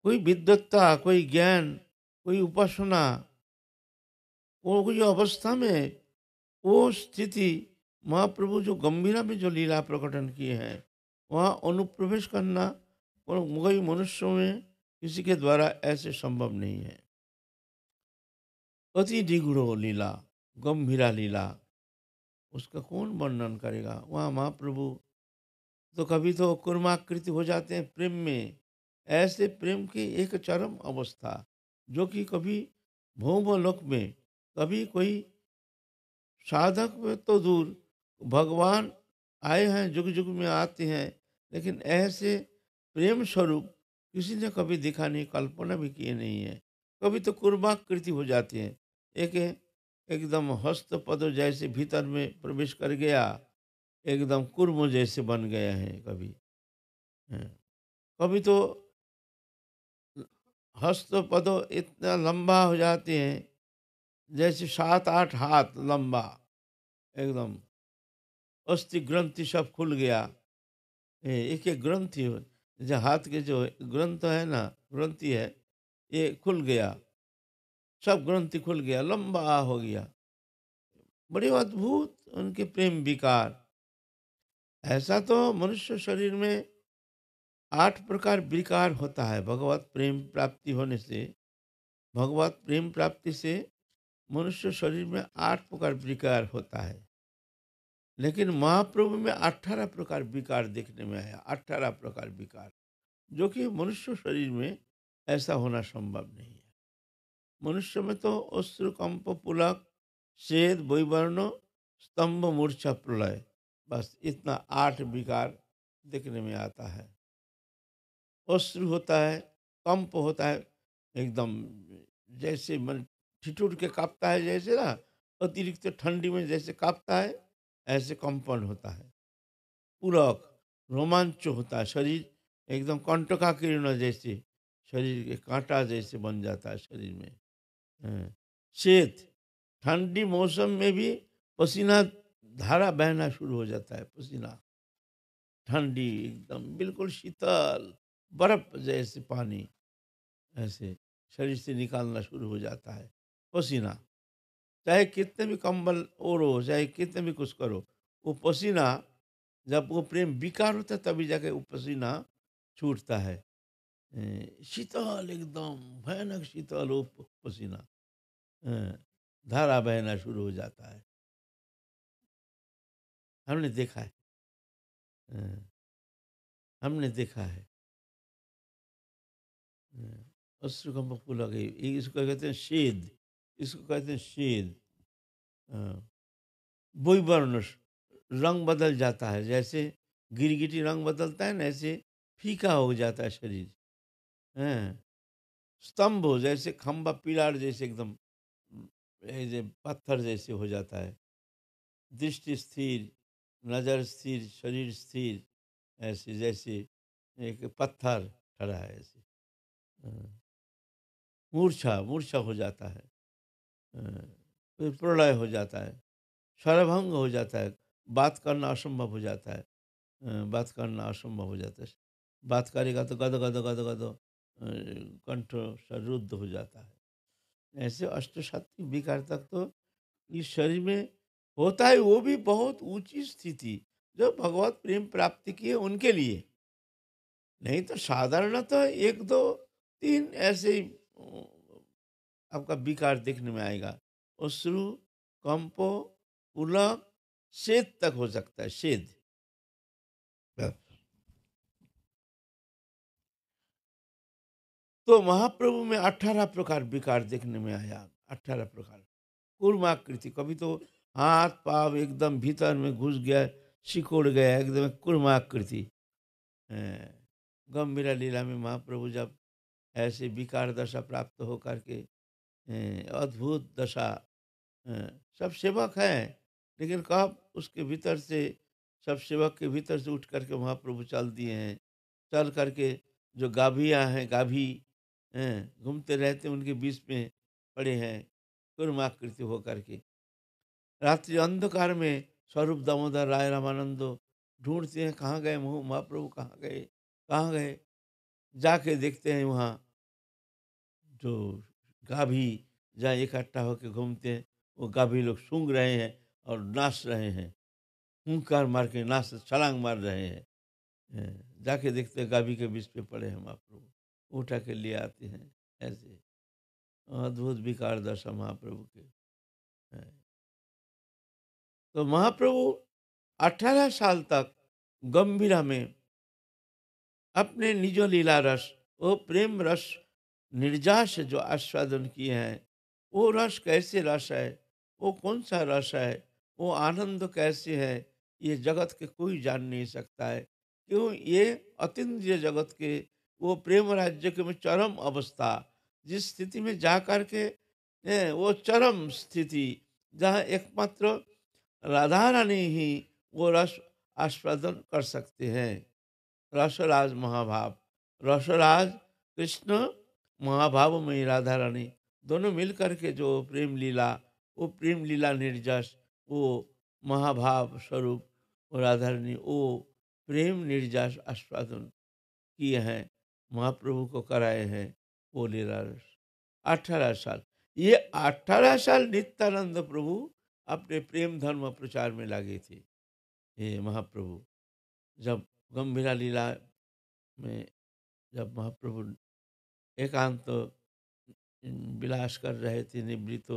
कोई विद्वत्ता, कोई ज्ञान, कोई उपासना, वो जो अवस्था में वो स्थिति महाप्रभु जो गंभीरा में जो लीला प्रकटन किए हैं, वहाँ अनुप्रवेश करना और कोई मनुष्यों में किसी के द्वारा ऐसे संभव नहीं है। अति निगूढ़ लीला, गंभीरा लीला, उसका कौन वर्णन करेगा। वहाँ महाप्रभु तो कभी तो कुर्माकृति हो जाते हैं प्रेम में, ऐसे प्रेम की एक चरम अवस्था जो कि कभी भौमलोक में, कभी कोई साधक में तो दूर, भगवान आए हैं, जुग जुग में आते हैं, लेकिन ऐसे प्रेम स्वरूप किसी ने कभी दिखा नहीं, कल्पना भी किए नहीं है। कभी तो कुर्बाकृति हो जाती है, एक एकदम हस्तपद जैसे भीतर में प्रवेश कर गया, एकदम कुर्म जैसे बन गया है कभी। हैं। कभी तो हस्तपद इतना लंबा हो जाते हैं, जैसे 7-8 हाथ लंबा, एकदम अस्थि ग्रंथि सब खुल गया। एक एक ग्रंथि हो, जो हाथ के जो ग्रंथ है ना, ग्रंथि है, ये खुल गया, सब ग्रंथि खुल गया, लंबा हो गया। बड़े अद्भुत उनके प्रेम विकार। ऐसा तो मनुष्य शरीर में 8 प्रकार विकार होता है भगवत प्रेम प्राप्ति होने से। भगवत प्रेम प्राप्ति से मनुष्य शरीर में 8 प्रकार विकार होता है, लेकिन महाप्रभु में 18 प्रकार विकार देखने में आया। 18 प्रकार विकार, जो कि मनुष्य शरीर में ऐसा होना संभव नहीं है। मनुष्य में तो अश्रु कंप पुलक श्वेत वैवर्ण स्तंभ मूर्छा प्रलय, बस इतना 8 विकार देखने में आता है। अश्रु होता है, कंप होता है, एकदम जैसे मन ठिठुर के कांपता है, जैसे ना अतिरिक्त ठंडी में जैसे कांपता है, ऐसे कंपन होता है। पूरक रोमांच होता है, शरीर एकदम कंटका किरण जैसे, शरीर के कांटा जैसे बन जाता है शरीर में। हाँ। शीत, ठंडी मौसम में भी पसीना धारा बहना शुरू हो जाता है, पसीना ठंडी एकदम बिल्कुल शीतल बर्फ जैसे पानी, ऐसे शरीर से निकालना शुरू हो जाता है पसीना। चाहे कितने भी कंबल ओढ़ो, चाहे कितने भी कुछ करो, वो पसीना, जब वो प्रेम विकार होता है तभी जाके वो पसीना छूटता है। शीतल एकदम भयानक शीतल वो पसीना, अ, धारा बहना शुरू हो जाता है। हमने देखा है, अ, हमने देखा है। अश्रुकंप पुलक, इसको कहते हैं शेद, इसको कहते हैं शेद। अ, वैवर्ण, रंग बदल जाता है, जैसे गिरगिटी रंग बदलता है ना, ऐसे फीका हो जाता है शरीर। हैं। स्तंभ हो, जैसे खंबा पिलार जैसे एकदम, ऐसे पत्थर जैसे हो जाता है। दृष्टि स्थिर, नजर स्थिर, शरीर स्थिर, ऐसे जैसे एक पत्थर खड़ा है ऐसे। हाँ। मूर्छा मूर्छा हो जाता है। हाँ। फिर प्रलय हो जाता है, स्वरभंग हो जाता है, बात करना असंभव हो जाता है। बात करना असंभव हो जाता है। बात करेगा तो गद गद गद गद, कंठ सा रुद्ध हो जाता है। ऐसे अष्टसात्विक विकार तक तो इस शरीर में होता है, वो भी बहुत ऊंची स्थिति जो भगवत प्रेम प्राप्ति की है उनके लिए। नहीं तो साधारणतः 1 2 3 ऐसे ही, आपका विकार देखने में आएगा। अश्रु, कंपो, पुलक, शेद तक हो सकता है, शेद। तो महाप्रभु में 18 प्रकार विकार देखने में आया। 18 प्रकार कूर्माकृति, कभी तो हाथ पाव एकदम भीतर में घुस गया, सिकुड़ गया, एकदम कूर्माकृति। गंभीरा लीला में महाप्रभु जब ऐसे विकार दशा प्राप्त होकर के, अद्भुत दशा, सब सेवक हैं, लेकिन कब उसके भीतर से, सब सेवक के भीतर से उठ करके महाप्रभु चल दिए हैं। चल करके जो गाभियाँ हैं, गाभी घूमते रहते हैं, उनके बीच में पड़े हैं कूर्माकृति होकर के। रात्रि अंधकार में स्वरूप दामोदर राय रामानंद ढूंढते हैं, कहाँ गए महाप्रभु, कहाँ गए, कहाँ गए। जाके देखते हैं वहाँ जो गाभी जहाँ इकट्ठा होकर घूमते हैं, वो गाभी लोग सूंघ रहे हैं और नाच रहे हैं, हुंकार मार के नाच छलांग मार रहे हैं। जाके देखते हैं गाभी के बीच पे पड़े हैं महाप्रभु, उठा के लिए आते हैं। ऐसे अद्भुत विकार दशा महाप्रभु के हैं। तो महाप्रभु 18 साल तक गंभीरा में अपने निज लीला रस, वो प्रेम रस निर्जास जो आस्वादन किए हैं, वो रस कैसे रस है, वो कौन सा रस है, वो आनंद कैसे है, ये जगत के कोई जान नहीं सकता है। क्यों? ये अतीन्द्रिय जगत के वो प्रेम राज्य के में चरम अवस्था, जिस स्थिति में जा कर के वो चरम स्थिति जहाँ एकमात्र राधा रानी ही वो रस आस्वादन कर सकते हैं। रसराज महाभाव, रसराज कृष्ण, महाभाव में राधा रानी, दोनों मिल करके जो प्रेम लीला, वो प्रेम लीला निर्जस, वो महाभाव स्वरूप वो राधा रानी, वो प्रेम निर्जस आस्वादन किए हैं, महाप्रभु को कराए हैं वो लीला रस। 18 साल, ये 18 साल नित्यानंद प्रभु अपने प्रेम धर्म प्रचार में लगे थे। ये महाप्रभु जब गंभीरा लीला में, जब महाप्रभु एकांत विलास कर रहे थे निवृत्त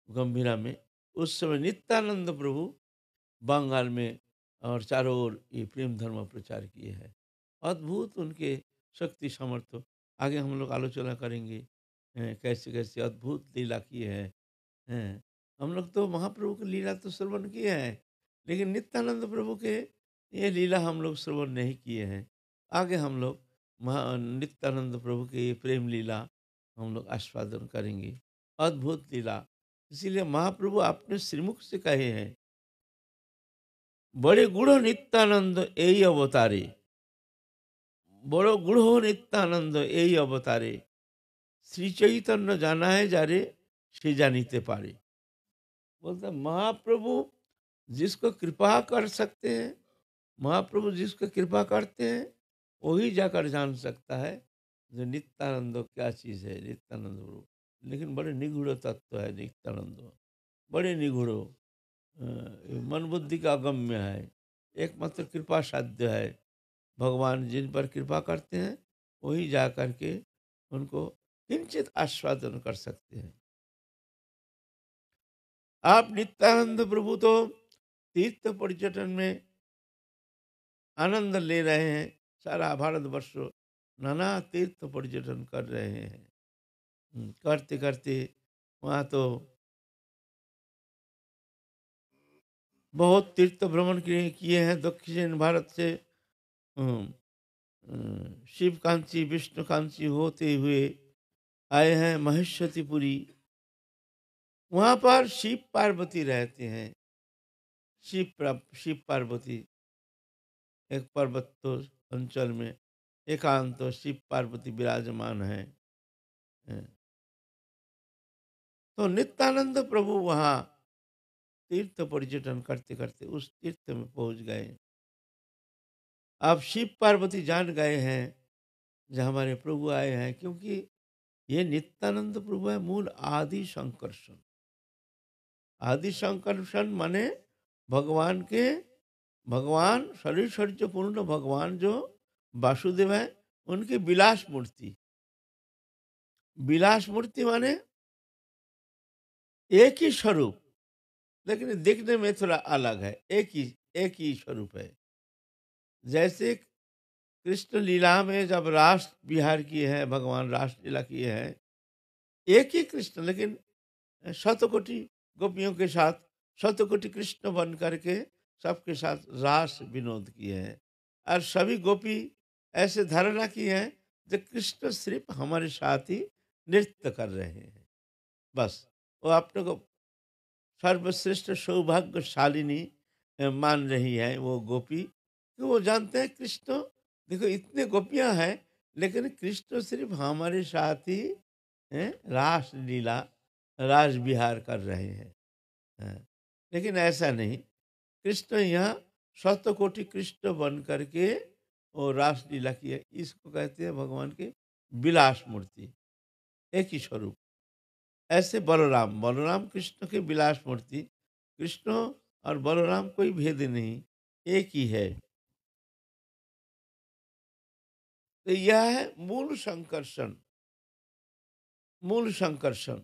गंभीरा में, उस समय नित्यानंद प्रभु बंगाल में और चारों ओर ये प्रेम धर्म प्रचार किए हैं। अद्भुत उनके शक्ति सामर्थ्य, आगे हम लोग आलोचना करेंगे कैसे कैसे अद्भुत लीला किए हैं। हम लोग तो महाप्रभु की लीला तो श्रवण किए हैं, लेकिन नित्यानंद प्रभु के ये लीला हम लोग श्रवण नहीं किए हैं। आगे हम लोग नित्यानंद प्रभु के ये प्रेम लीला हम लोग आस्वादन करेंगे। अद्भुत लीला, इसीलिए महाप्रभु अपने श्रीमुख से कहे हैं, बड़े गुण नित्यानंद यही अवतारे, बड़ो गुण नित्यानंद यही अवतारे, श्री चैतन्य जाना है जारे से जानीते पारे। बोलता महाप्रभु जिसको कृपा कर सकते हैं, महाप्रभु जिसको कृपा करते हैं, वही जाकर जान सकता है जो नित्यानंद क्या चीज़ है। नित्यानंद प्रभु लेकिन बड़े निगूढ़ तत्व है नित्यानंद, बड़े निगूढ़, मन बुद्धि का अगम्य है, एकमात्र कृपा साध्य है। भगवान जिन पर कृपा करते हैं वही जा करके उनको किंचित आस्वादन कर सकते हैं। आप नित्यानंद प्रभु तो तीर्थ पर्यटन में आनंद ले रहे हैं, सारा भारतवर्ष नाना तीर्थ पर्यटन कर रहे हैं। करते करते वहाँ तो बहुत तीर्थ भ्रमण किए हैं दक्षिण भारत से। शिव कांची विष्णु कांची होते हुए आए हैं महेश्वतीपुरी, वहाँ पर शिव पार्वती रहते हैं। शिव पार्वती एक पर्वत अंचल में एकांत शिव पार्वती विराजमान है। तो नित्यानंद प्रभु वहाँ तीर्थ पर्यटन करते करते उस तीर्थ में पहुंच गए। अब शिव पार्वती जान गए हैं जहाँ हमारे प्रभु आए हैं, क्योंकि ये नित्यानंद प्रभु है मूल आदि संकर्षण। आदि संकर्षण माने भगवान के, भगवान शरीर शरीर पूर्ण भगवान जो वासुदेव है उनकी विलास मूर्ति। विलास मूर्ति माने एक ही स्वरूप, लेकिन देखने में थोड़ा अलग है। एक ही स्वरूप है। जैसे कृष्ण लीला में जब रास विहार किए हैं, भगवान रास लीला किए हैं, एक ही कृष्ण लेकिन शतकोटि गोपियों के साथ शतकोटि कृष्ण बन करके सबके साथ रास विनोद किए हैं। और सभी गोपी ऐसे धारणा की है जो कृष्ण सिर्फ हमारे साथ ही नृत्य कर रहे हैं। बस वो अपने को सर्वश्रेष्ठ सौभाग्यशालिनी मान रही है वो गोपी, कि वो जानते हैं कृष्ण, देखो इतने गोपियां हैं लेकिन कृष्ण सिर्फ हमारे साथ ही रास लीला रास विहार कर रहे हैं। लेकिन ऐसा नहीं, कृष्ण यहाँ शतकोटि कृष्ण बन करके और रास लीला की है। इसको कहते हैं भगवान की विलास मूर्ति। एक ही स्वरूप। ऐसे बलराम, बलराम कृष्ण के विलास मूर्ति, कृष्ण और बलराम कोई भेद नहीं, एक ही है। तो यह है मूल संकर्षण, मूल संकर्षण।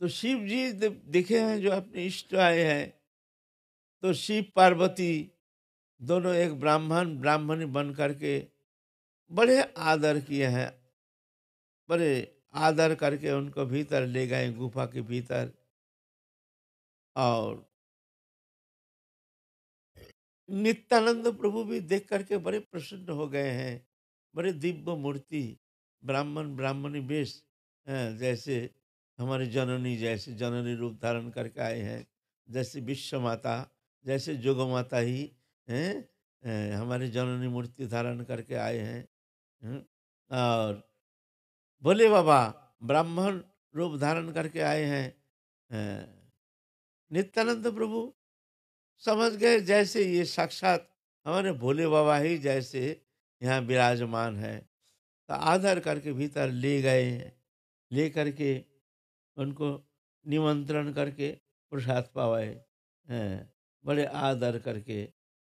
तो शिव जी देखे हैं जो अपने इष्ट आए हैं, तो शिव पार्वती दोनों एक ब्राह्मण ब्राह्मणी बन करके बड़े आदर किए हैं, बड़े आदर करके उनको भीतर ले गए गुफा के भीतर। और नित्यानंद प्रभु भी देख करके बड़े प्रसन्न हो गए हैं। बड़े दिव्य मूर्ति, ब्राह्मण ब्राह्मणी वेश, जैसे हमारी जननी, जैसे जननी रूप धारण करके आए हैं, जैसे विश्व माता, जैसे जोग माता ही हैं, हमारी जननी मूर्ति धारण करके आए हैं। और भोले बाबा ब्राह्मण रूप धारण करके आए हैं। नित्यानंद प्रभु समझ गए जैसे ये साक्षात हमारे भोले बाबा ही जैसे यहाँ विराजमान है। तो आदर करके भीतर ले गए हैं, ले करके उनको निमंत्रण करके प्रसाद पावाए हैं, बड़े आदर करके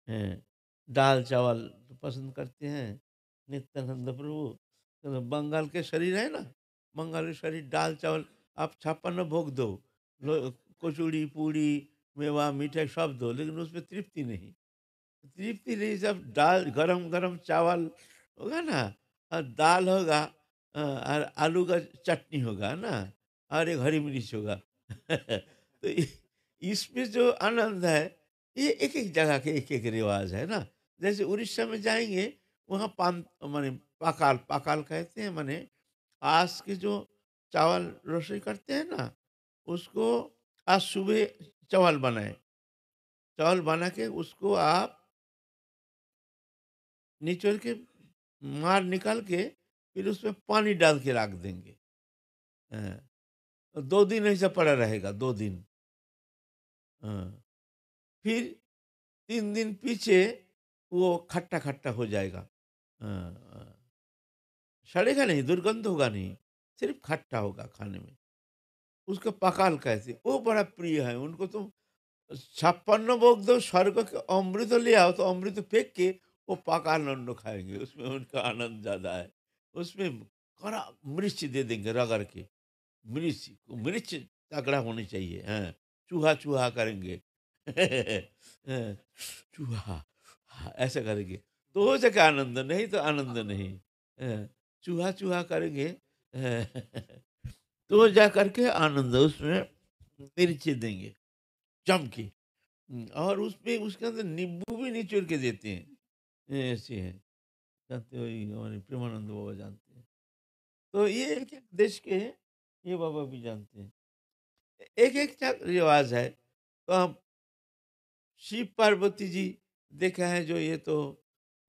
हैं। दाल चावल तो पसंद करते हैं नित्यानंद प्रभु। तो बंगाल के शरीर है ना, बंगाल के शरीर दाल चावल आप 56 भोग दो, कचौड़ी पूड़ी मेवा मिठाई सब दो, लेकिन उसमें तृप्ति नहीं। तृप्ति नहीं, जब दाल गरम गरम चावल होगा ना, और दाल होगा, और आलू का चटनी होगा ना, और एक हरी मिर्च होगा तो इसमें जो आनंद है, ये एक एक जगह के एक एक रिवाज है ना। जैसे उड़ीसा में जाएंगे, वहाँ पान माने पाकाल, पाकाल कहते हैं, माने आस के जो चावल रोषाई करते हैं ना, उसको आज सुबह चावल बनाए, चावल बना के उसको आप निचोड़ के मार निकाल के फिर उसमें पानी डाल के रख देंगे। हाँ, तो 2 दिन ऐसा पड़ा रहेगा, 2 दिन। हाँ, फिर 3 दिन पीछे वो खट्टा खट्टा हो जाएगा। हाँ, हाँ, सड़ेगा नहीं, दुर्गंध होगा नहीं, सिर्फ खट्टा होगा खाने में। उसको पकाल कहते हैं, वो बड़ा प्रिय है उनको। तो 56 भोग दो, स्वर्ग के अमृत ले आओ, तो अमृत फेंक के वो पकाल नन्नो खाएंगे, उसमें उनका आनंद ज्यादा है। उसमें कड़ा मिर्च दे देंगे रगड़ के, मिर्च, मिर्च तगड़ा होनी चाहिए। हाँ, चूहा चूहा करेंगे हाँ, चूहा, हाँ, ऐसा करेंगे तो हो सके आनंद, नहीं तो आनंद नहीं। हाँ, चूहा चूहा करेंगे तो जा करके आनंद, उसमें मिर्ची देंगे जम के। और उसपे उसके अंदर नींबू भी निचोड़ के देते हैं। ये ऐसे है, जानते हो, ये हमारे प्रेमानंद बाबा जानते हैं। तो ये एक एक देश के हैं, ये बाबा भी जानते हैं। एक एक रिवाज है। तो हम शिव पार्वती जी देखा है, जो ये तो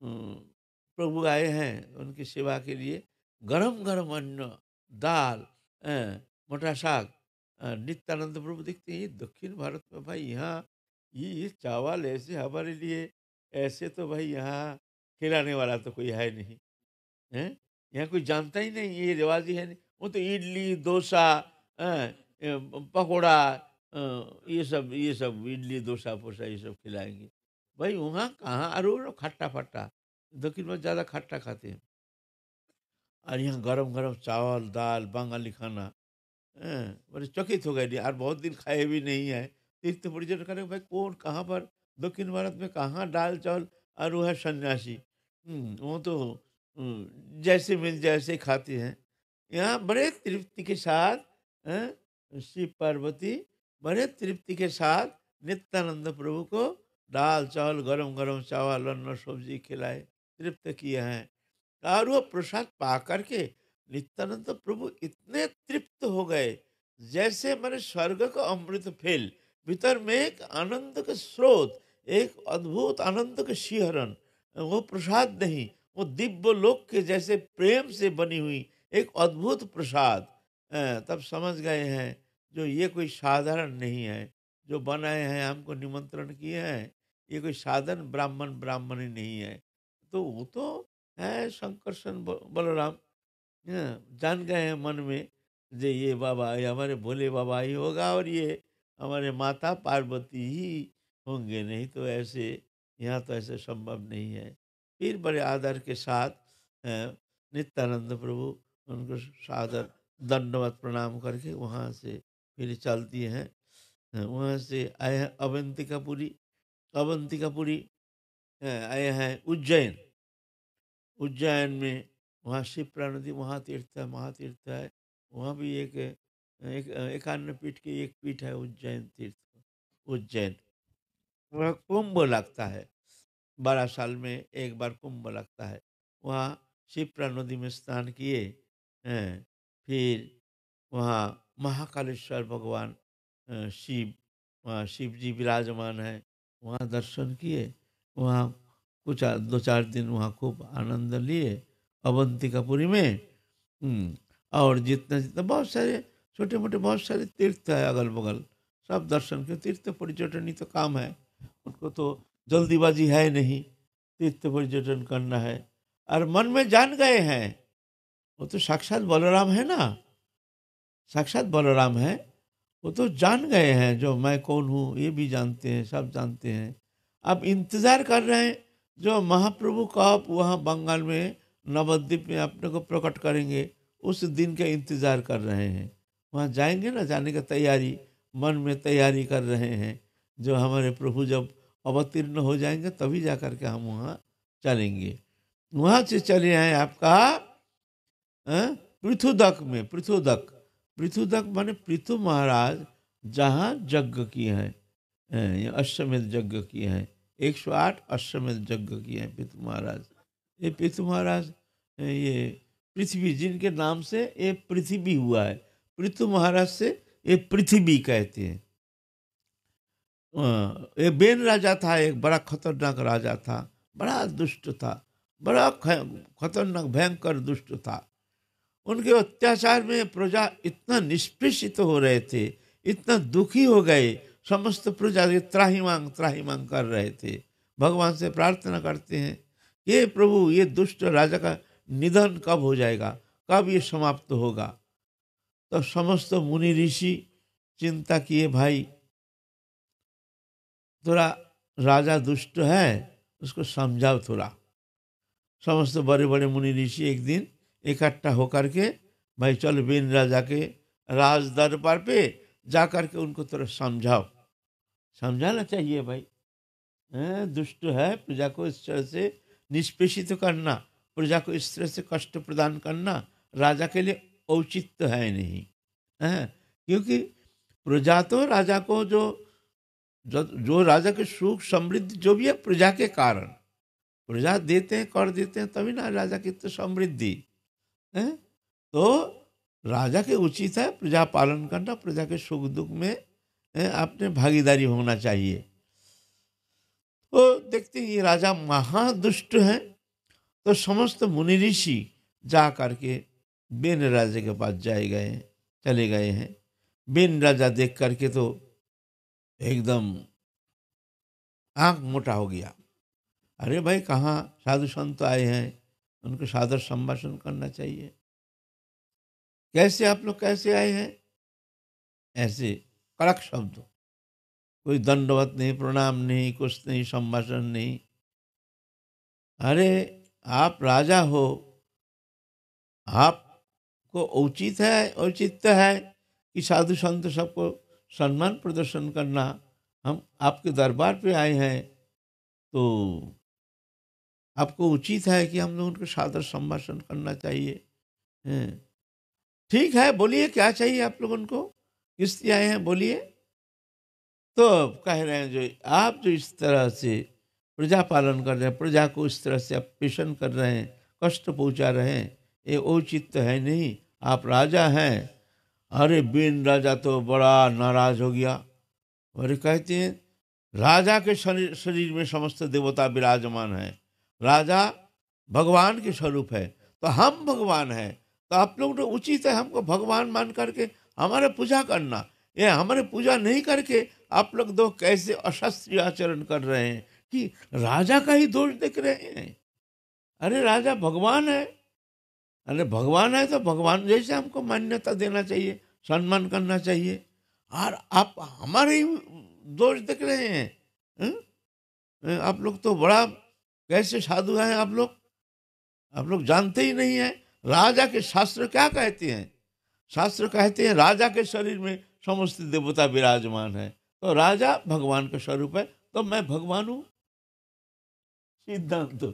प्रभु आए हैं उनकी सेवा के लिए, गरम गरम अन्न, दाल, मोटा साग। नित्यानंद प्रभु देखते हैं ये दक्षिण भारत में भाई, यहाँ ये चावल ऐसे हमारे लिए, ऐसे तो भाई यहाँ खिलाने वाला तो कोई है नहीं है, यहाँ कोई जानता ही नहीं, ये रिवाज ही है नहीं। वो तो इडली डोसा, पकोड़ा, ये सब इडली डोसा पोसा ये सब खिलाएंगे। भाई वहाँ कहाँ, अरे वो लोग खट्टा फट्टा, दक्षिण में ज़्यादा खट्टा खाते हैं, और यहाँ गरम गरम चावल दाल बंगाली खाना। बड़े चकित हो गए नहीं, और बहुत दिन खाए भी नहीं है। तीर्थ परिजन करें भाई, कौन कहाँ पर दक्षिण भारत में कहाँ दाल चावल, और वो है सन्यासी। वो तो जैसे मिल जाए ऐसे खाते हैं। यहाँ बड़े तृप्ति के साथ, शिव पार्वती बड़े तृप्ति के साथ नित्यानंद प्रभु को दाल चावल गरम गरम चावल अन्न सब्जी खिलाए, तृप्त किए हैं। और वो प्रसाद पा करके नित्यानंद प्रभु इतने तृप्त हो गए, जैसे मैंने स्वर्ग का अमृत फेल, भीतर में एक आनंद का स्रोत, एक अद्भुत आनंद का शिहरण। वो प्रसाद नहीं, वो दिव्य लोक के जैसे प्रेम से बनी हुई एक अद्भुत प्रसाद। तब समझ गए हैं जो ये कोई साधारण नहीं है, जो बनाए हैं हमको निमंत्रण किए हैं, ये कोई साधारण ब्राह्मण ब्राह्मणी नहीं है। तो वो तो है शंकरसन बलराम, जान गए हैं मन में जे ये बाबा, ये हमारे भोले बाबा ही होगा और ये हमारे माता पार्वती ही होंगे, नहीं तो ऐसे यहाँ तो ऐसे संभव नहीं है। फिर बड़े आदर के साथ नित्यानंद प्रभु उनको सादर दंडवत प्रणाम करके वहाँ से फिर चलती हैं। वहाँ से आए हैं अवंतिकापुरी। अवंतिकापुरी आए हैं उज्जैन। उज्जैन में वहाँ शिप्रा नदी महातीर्थ है, महातीर्थ है। वहाँ भी एक 51 पीठ की एक पीठ है उज्जैन तीर्थ। उज्जैन वहाँ कुंभ लगता है, 12 साल में एक बार कुंभ लगता है। वहाँ शिप्रा नदी में स्नान किए हैं। फिर वहाँ महाकालेश्वर भगवान शिव, वहाँ शिव जी विराजमान है, वहाँ दर्शन किए। वहाँ कुछ 2-4 दिन वहाँ खूब आनंद लिए अवंतिकापुरी में। और जितना जितना बहुत सारे छोटे मोटे बहुत सारे तीर्थ है अगल बगल, सब दर्शन के। तीर्थ पर्यटन ही तो काम है, उनको तो जल्दीबाजी है नहीं, तीर्थ पर्यटन करना है। और मन में जान गए हैं, वो तो साक्षात बलराम है ना, साक्षात बलराम है। वो तो जान गए हैं जो मैं कौन हूँ, ये भी जानते हैं, सब जानते हैं। अब इंतज़ार कर रहे हैं जो महाप्रभु कब वहाँ बंगाल में नवद्वीप में अपने को प्रकट करेंगे, उस दिन का इंतज़ार कर रहे हैं। वहाँ जाएंगे ना, जाने का तैयारी मन में तैयारी कर रहे हैं। जो हमारे प्रभु जब अवतीर्ण हो जाएंगे तभी जा कर के हम वहाँ चलेंगे। वहाँ से चले आए आपका पृथुदक में। पृथुदक, पृथुदक माने पृथु महाराज जहाँ यज्ञ किए हैं, ये अश्वमेध यज्ञ किए हैं। 108 अश्वमेध यज्ञ किए हैं पृथु महाराज। ये पृथु महाराज ये पृथ्वी जिनके नाम से ये पृथ्वी हुआ है, पृथु महाराज से ये पृथ्वी कहते हैं। ये बेन राजा था, एक बड़ा खतरनाक राजा था, बड़ा दुष्ट था, बड़ा खतरनाक भयंकर दुष्ट था। उनके अत्याचार में प्रजा इतना निष्पेषित हो रहे थे, इतना दुखी हो गए। समस्त प्रजा त्राहिमांग त्राहिमांग कर रहे थे। भगवान से प्रार्थना करते हैं, ये प्रभु ये दुष्ट राजा का निधन कब हो जाएगा, कब ये समाप्त होगा। तो समस्त मुनि ऋषि चिंता किए, भाई थोड़ा राजा दुष्ट है, उसको समझाओ थोड़ा। समस्त बड़े बड़े मुनि ऋषि एक दिन इकट्ठा होकर के, भाई चलो बेन राजा के राज दरबार पे जा कर के उनको थोड़ा समझाओ। समझाना चाहिए भाई, दुष्ट है, प्रजा को इस तरह से निष्पेषित करना, प्रजा को इस तरह से कष्ट प्रदान करना राजा के लिए औचित्य है नहीं। क्योंकि प्रजा तो राजा को जो राजा के सुख समृद्धि जो भी है प्रजा के कारण, प्रजा देते हैं कर देते हैं तभी ना राजा की तो समृद्धि है। तो राजा के उचित है प्रजा पालन करना, प्रजा के सुख दुख में अपने भागीदारी होना चाहिए। तो देखते हैं ये राजा महादुष्ट हैं। तो समस्त मुनि ऋषि जा करके बेन राजा के पास चले गए हैं। बेन राजा देख करके तो एकदम आंख मोटा हो गया। अरे भाई कहाँ साधु संत आए हैं, उनको सादर संभाषण करना चाहिए। कैसे आप लोग कैसे आए हैं, ऐसे कड़क शब्द, कोई दंडवत नहीं, प्रणाम नहीं, कुछ नहीं, संभाषण नहीं। अरे आप राजा हो, आपको औचित्य है कि साधु संत सबको सम्मान प्रदर्शन करना। हम आपके दरबार पे आए हैं तो आपको उचित है कि हम लोग उनको सादर संभाषण करना चाहिए। ठीक है, बोलिए क्या चाहिए आप लोगों को, किस लिए आए हैं बोलिए। तो कह रहे हैं जो आप जो इस तरह से प्रजा पालन कर रहे हैं, प्रजा को इस तरह से आप पेशन कर रहे हैं, कष्ट पहुंचा रहे हैं, ये औचित्य है नहीं, आप राजा हैं। अरे बेन राजा तो बड़ा नाराज हो गया। अरे कहते हैं राजा के शरीर में समस्त देवता विराजमान है, राजा भगवान के स्वरूप है, तो हम भगवान हैं, तो आप लोग तो उचित है हमको भगवान मान करके हमारे पूजा करना। ये हमारे पूजा नहीं करके आप लोग दो कैसे अशास्त्रीय आचरण कर रहे हैं कि राजा का ही दोष देख रहे हैं। अरे राजा भगवान है, अरे भगवान है तो भगवान जैसे हमको मान्यता देना चाहिए, सम्मान करना चाहिए। और आप हमारे ही दोष देख रहे हैं, आप लोग तो बड़ा कैसे साधु हैं आप लोग जानते ही नहीं हैं। राजा के शास्त्र क्या कहते हैं? शास्त्र कहते हैं राजा के शरीर में समस्त देवता विराजमान है, तो राजा भगवान का स्वरूप है, तो मैं भगवान हूँ। सिद्धांत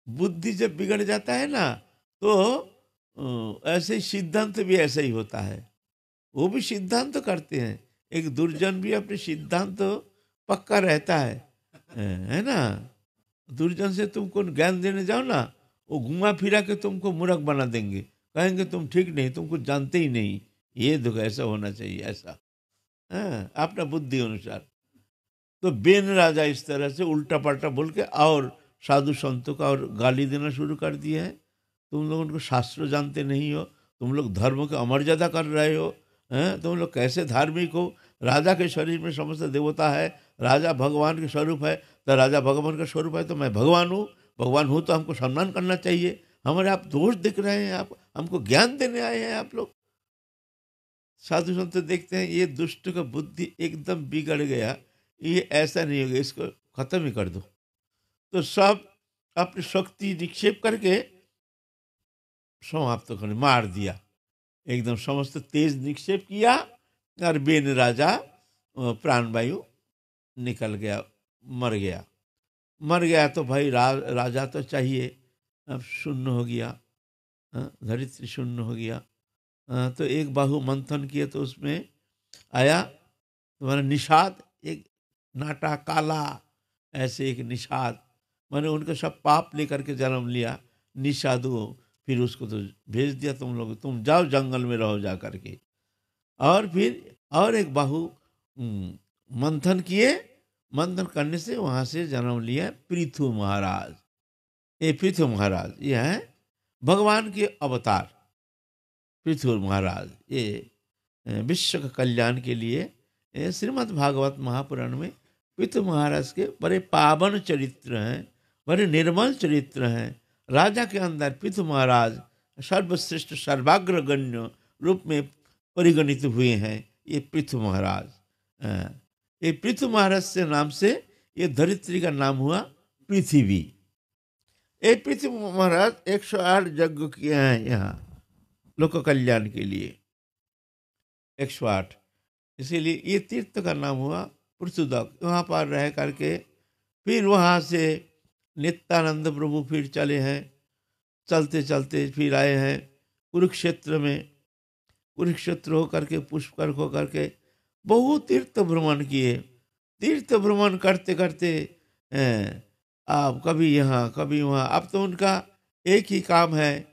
बुद्धि जब बिगड़ जाता है ना, तो ऐसे ही सिद्धांत भी ऐसा ही होता है। वो भी सिद्धांत करते हैं, एक दुर्जन भी अपने सिद्धांत पक्का रहता है ना। दुर्जन से तुमको ज्ञान देने जाओ ना, वो घुमा फिरा के तुमको मूर्ख बना देंगे, कहेंगे तुम ठीक नहीं, तुम कुछ जानते ही नहीं, ये दुख ऐसा होना चाहिए, ऐसा अपना बुद्धि अनुसार। तो बेन राजा इस तरह से उल्टा पलटा बोल के और साधु संतों का और गाली देना शुरू कर दिया है। तुम लोग उनको शास्त्र जानते नहीं हो, तुम लोग धर्म की अमर्यादा कर रहे हो, तुम लोग कैसे धार्मिक हो? राजा के शरीर में समस्त देवता है, राजा भगवान के स्वरूप है, तो राजा भगवान का स्वरूप है, तो मैं भगवान हूँ तो हमको सम्मान करना चाहिए। हमारे आप दोष दिख रहे हैं, आप हमको ज्ञान देने आए हैं आप लोग। साधु संत देखते हैं ये दुष्ट का बुद्धि एकदम बिगड़ गया, ये ऐसा नहीं होगा, इसको खत्म ही कर दो। तो सब अपनी शक्ति निक्षेप करके समाप्त कर मार दिया, एकदम समस्त तेज निक्षेप किया, और बेन राजा प्राणवायु निकल गया, मर गया। तो भाई राजा तो चाहिए, अब शून्य हो गया, धरित्री शून्य हो गया। तो एक बाहु मंथन किए तो उसमें आया तुम्हारा निषाद, एक नाटा काला, ऐसे एक निषाद, मैंने उनका सब पाप लेकर के जन्म लिया, निषादु। फिर उसको तो भेज दिया, तुम जाओ जंगल में रहो जा करके। और फिर और एक बाहु मंथन किए, मंथन करने से वहाँ से जन्म लिया पृथु महाराज। ये पृथु महाराज ये है भगवान के अवतार। पृथु महाराज ये विश्व का कल्याण के लिए श्रीमद् भागवत महापुराण में पृथु महाराज के बड़े पावन चरित्र हैं, बड़े निर्मल चरित्र हैं। राजा के अंदर पृथु महाराज सर्वश्रेष्ठ सर्वाग्रगण्य रूप में परिगणित हुए हैं। ये पृथु महाराज, ये पृथु महाराज से नाम से ये धरित्री का नाम हुआ पृथ्वी। ये पृथु महाराज 108 यज्ञ किए हैं यहाँ लोक कल्याण के लिए, 108। इसीलिए ये तीर्थ का नाम हुआ पृथुदक। वहाँ पर रह करके फिर वहाँ से नित्यानंद प्रभु फिर चले हैं, चलते चलते फिर आए हैं कुरुक्षेत्र में। कुरुक्षेत्र होकर के पुष्कर होकर के बहुत तीर्थ भ्रमण किए। तीर्थ भ्रमण करते करते आप कभी यहाँ कभी वहाँ, अब तो उनका एक ही काम है,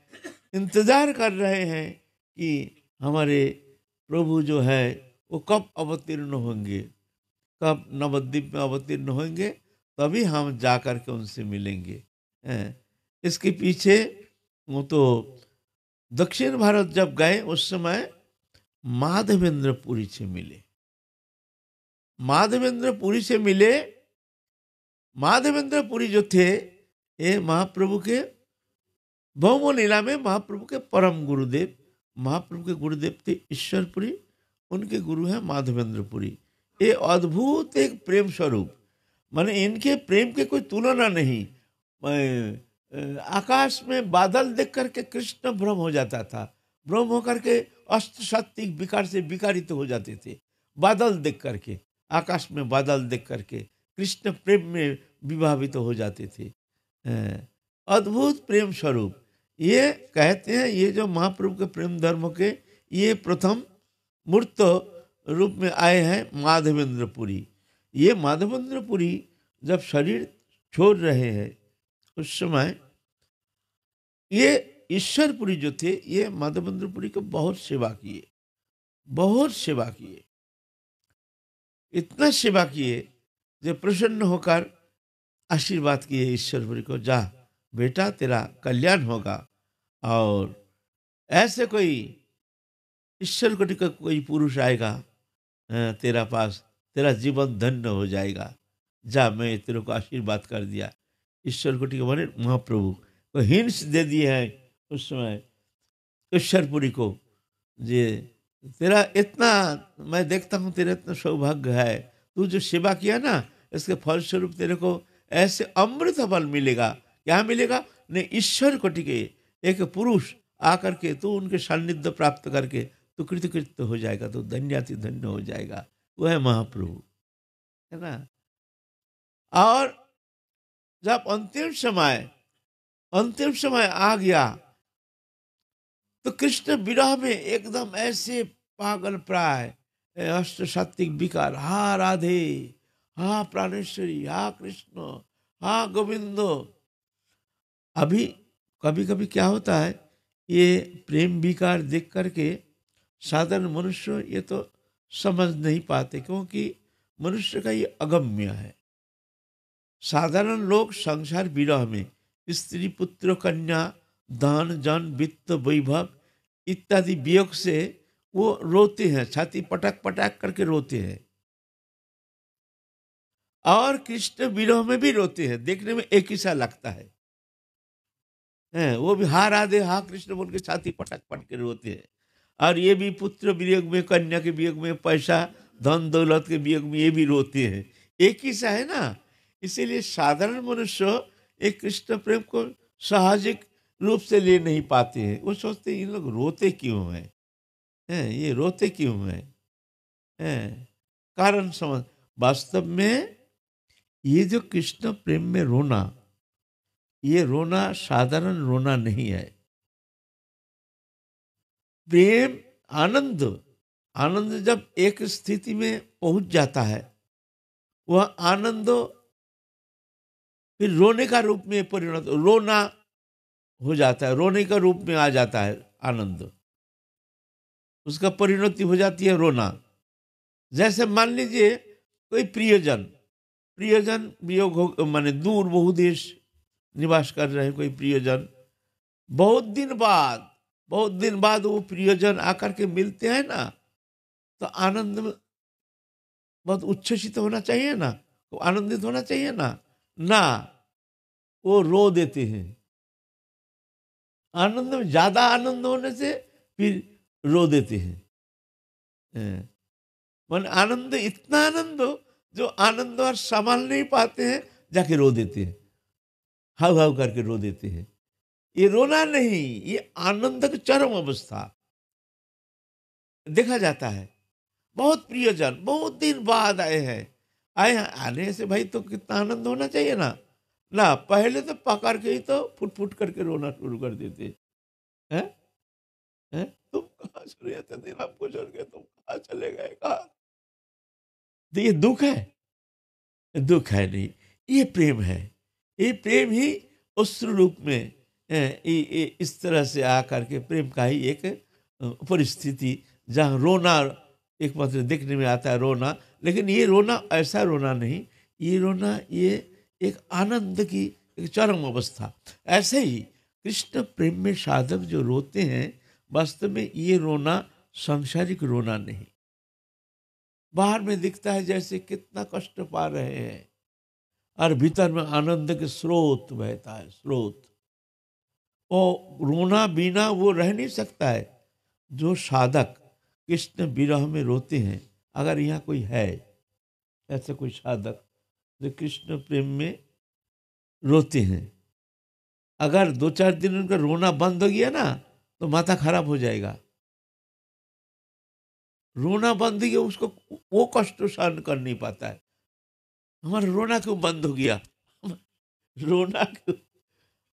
इंतज़ार कर रहे हैं कि हमारे प्रभु जो है वो कब अवतीर्ण होंगे, कब नवद्वीप में अवतीर्ण होंगे, तभी हम जा कर के उनसे मिलेंगे। इसके पीछे वो तो दक्षिण भारत जब गए उस समय माधवेंद्रपुरी से मिले। माधवेंद्रपुरी से मिले। माधवेंद्रपुरी जो थे ये महाप्रभु के भौमो लीला में महाप्रभु के परम गुरुदेव, महाप्रभु के गुरुदेव थे ईश्वरपुरी, उनके गुरु हैं माधवेंद्रपुरी। ये अद्भुत एक प्रेम स्वरूप, माने इनके प्रेम के कोई तुलना नहीं। आकाश में बादल देख करके कृष्ण भ्रम हो जाता था, भ्रम होकर के अष्ट शक्ति विकार से विकारित हो जाते थे। बादल देख करके, आकाश में बादल देख करके कृष्ण प्रेम में विभावित हो जाते थे। अद्भुत प्रेम स्वरूप ये कहते हैं। ये जो महाप्रभु के प्रेम धर्म के ये प्रथम मूर्त रूप में आए हैं माधवेंद्रपुरी। ये माधवेंद्रपुरी जब शरीर छोड़ रहे हैं उस समय ये ईश्वरपुरी जो थे ये माधवेंद्रपुरी को बहुत सेवा किए, बहुत सेवा किए, इतना सेवा किए जो प्रसन्न होकर आशीर्वाद किए ईश्वरपुरी को, जा बेटा तेरा कल्याण होगा, और ऐसे कोई ईश्वर कोटि का कोई पुरुष आएगा तेरा पास, तेरा जीवन धन्य हो जाएगा, जा मैं तेरे को आशीर्वाद कर दिया। ईश्वर कोटि के माने महाप्रभु, को हिंट्स दे दिए हैं उस समय ईश्वरपुरी को, जे तेरा इतना, मैं देखता हूँ तेरा इतना सौभाग्य है, तू जो सेवा किया ना, इसके फलस्वरूप तेरे को ऐसे अमृत फल मिलेगा। क्या मिलेगा? ने ईश्वर कोटि के एक पुरुष आकर के तू उनके सान्निध्य प्राप्त करके तो कृतकृत्य हो जाएगा, तो धन्याति धन्य हो जाएगा। वो है महाप्रभु, है ना। और जब अंतिम समय आ गया तो कृष्ण विरह में एकदम ऐसे पागल प्राय अष्ट सात्विक विकार, हा राधे, हा प्राणेश्वरी, हा कृष्ण, हा गोविंदो। अभी कभी कभी क्या होता है, ये प्रेम विकार देख करके साधारण मनुष्य ये तो समझ नहीं पाते, क्योंकि मनुष्य का ये अगम्य है। साधारण लोग संसार विरह में स्त्री पुत्र कन्या धन जन वित्त वैभव इत्यादि वियोग से वो रोते हैं, छाती पटक पटक करके रोते हैं। और कृष्ण विरह में भी रोते हैं, देखने में एक ही सा लगता है। वो भी हा राधे हा कृष्ण बोल के छाती पटक पटक के रोते हैं। और ये भी पुत्र वियोग में, कन्या के वियोग में, पैसा धन दौलत के वियोग में ये भी रोते हैं। एक ही सा है ना। इसीलिए साधारण मनुष्य एक कृष्ण प्रेम को साहजिक रूप से ले नहीं पाते हैं। वो सोचते हैं इन लोग रोते क्यों हैं, ये रोते क्यों हैं, कारण समझ। वास्तव में ये जो कृष्ण प्रेम में रोना, ये रोना साधारण रोना नहीं है। प्रेम आनंद, आनंद जब एक स्थिति में पहुंच जाता है, वह आनंद फिर रोने का रूप में परिणत, रोना हो जाता है, रोने का रूप में आ जाता है आनंद, उसका परिणति हो जाती है रोना। जैसे मान लीजिए कोई प्रियजन वियोग हो, माने दूर बहुदेश निवास कर रहे हैं कोई प्रियजन, बहुत दिन बाद वो प्रियजन आकर के मिलते हैं ना, तो आनंद में बहुत उच्छ्वसित होना चाहिए ना, तो आनंदित होना चाहिए ना, वो रो देते हैं। आनंद में ज्यादा आनंद होने से फिर रो देते हैं। मन आनंद, इतना आनंद हो जो आनंद और संभाल नहीं पाते हैं, जाके रो देते हैं, हाव हाव करके रो देते हैं। ये रोना नहीं, ये आनंद की चरम अवस्था देखा जाता है। बहुत प्रियजन बहुत दिन बाद आए हैं, आने से भाई तो कितना आनंद होना चाहिए ना, पहले तो पकड़ के ही तो फुट फुट करके रोना शुरू कर देते हैं। हैं? तुम कहाँ चले जाते थे, आपको छोड़ के तुम कहाँ चले गए, कहाँ? तो ये दुख है नहीं, ये प्रेम है। ये प्रेम ही उस रूप में इस तरह से आकर के प्रेम का ही एक परिस्थिति, जहाँ रोना एक मात्र देखने में आता है रोना, लेकिन ये रोना ऐसा रोना नहीं, ये रोना ये एक आनंद की एक चरम अवस्था। ऐसे ही कृष्ण प्रेम में साधक जो रोते हैं, वास्तव में ये रोना सांसारिक रोना नहीं, बाहर में दिखता है जैसे कितना कष्ट पा रहे हैं, और भीतर में आनंद के स्रोत बहता है, स्रोत। वो रोना बिना वो रह नहीं सकता है। जो साधक कृष्ण विरह में रोते हैं, अगर यहाँ कोई है ऐसे कोई साधक जो कृष्ण प्रेम में रोते हैं, अगर 2-4 दिन उनका रोना बंद हो गया ना, तो माथा खराब हो जाएगा। रोना बंद हो गया, उसको वो कष्ट सहन कर नहीं पाता है। हमारा रोना क्यों बंद हो गया, रोना क्यों,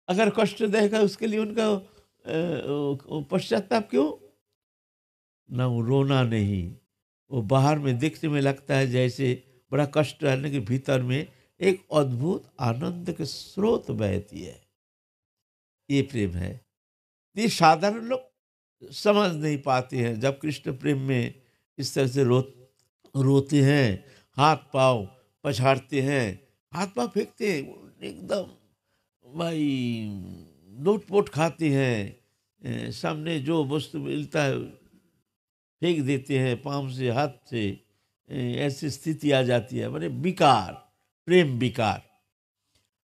अगर कष्ट देगा उसके लिए उनका पश्चाताप क्यों ना, वो रोना नहीं, वो बाहर में दिखने में लगता है जैसे बड़ा कष्ट रहने के भीतर में एक अद्भुत आनंद के स्रोत बहती है। ये प्रेम है। ये साधारण लोग समझ नहीं पाते हैं। जब कृष्ण प्रेम में इस तरह से रोते हैं, हाथ पांव पछाड़ते हैं, हाथ पांव फेंकते हैं, एकदम भाई लूट-पोट खाते हैं, सामने जो वस्तु मिलता है फेंक देते हैं, पाँव से हाथ से, ऐसी स्थिति आ जाती है, माने विकार, प्रेम विकार।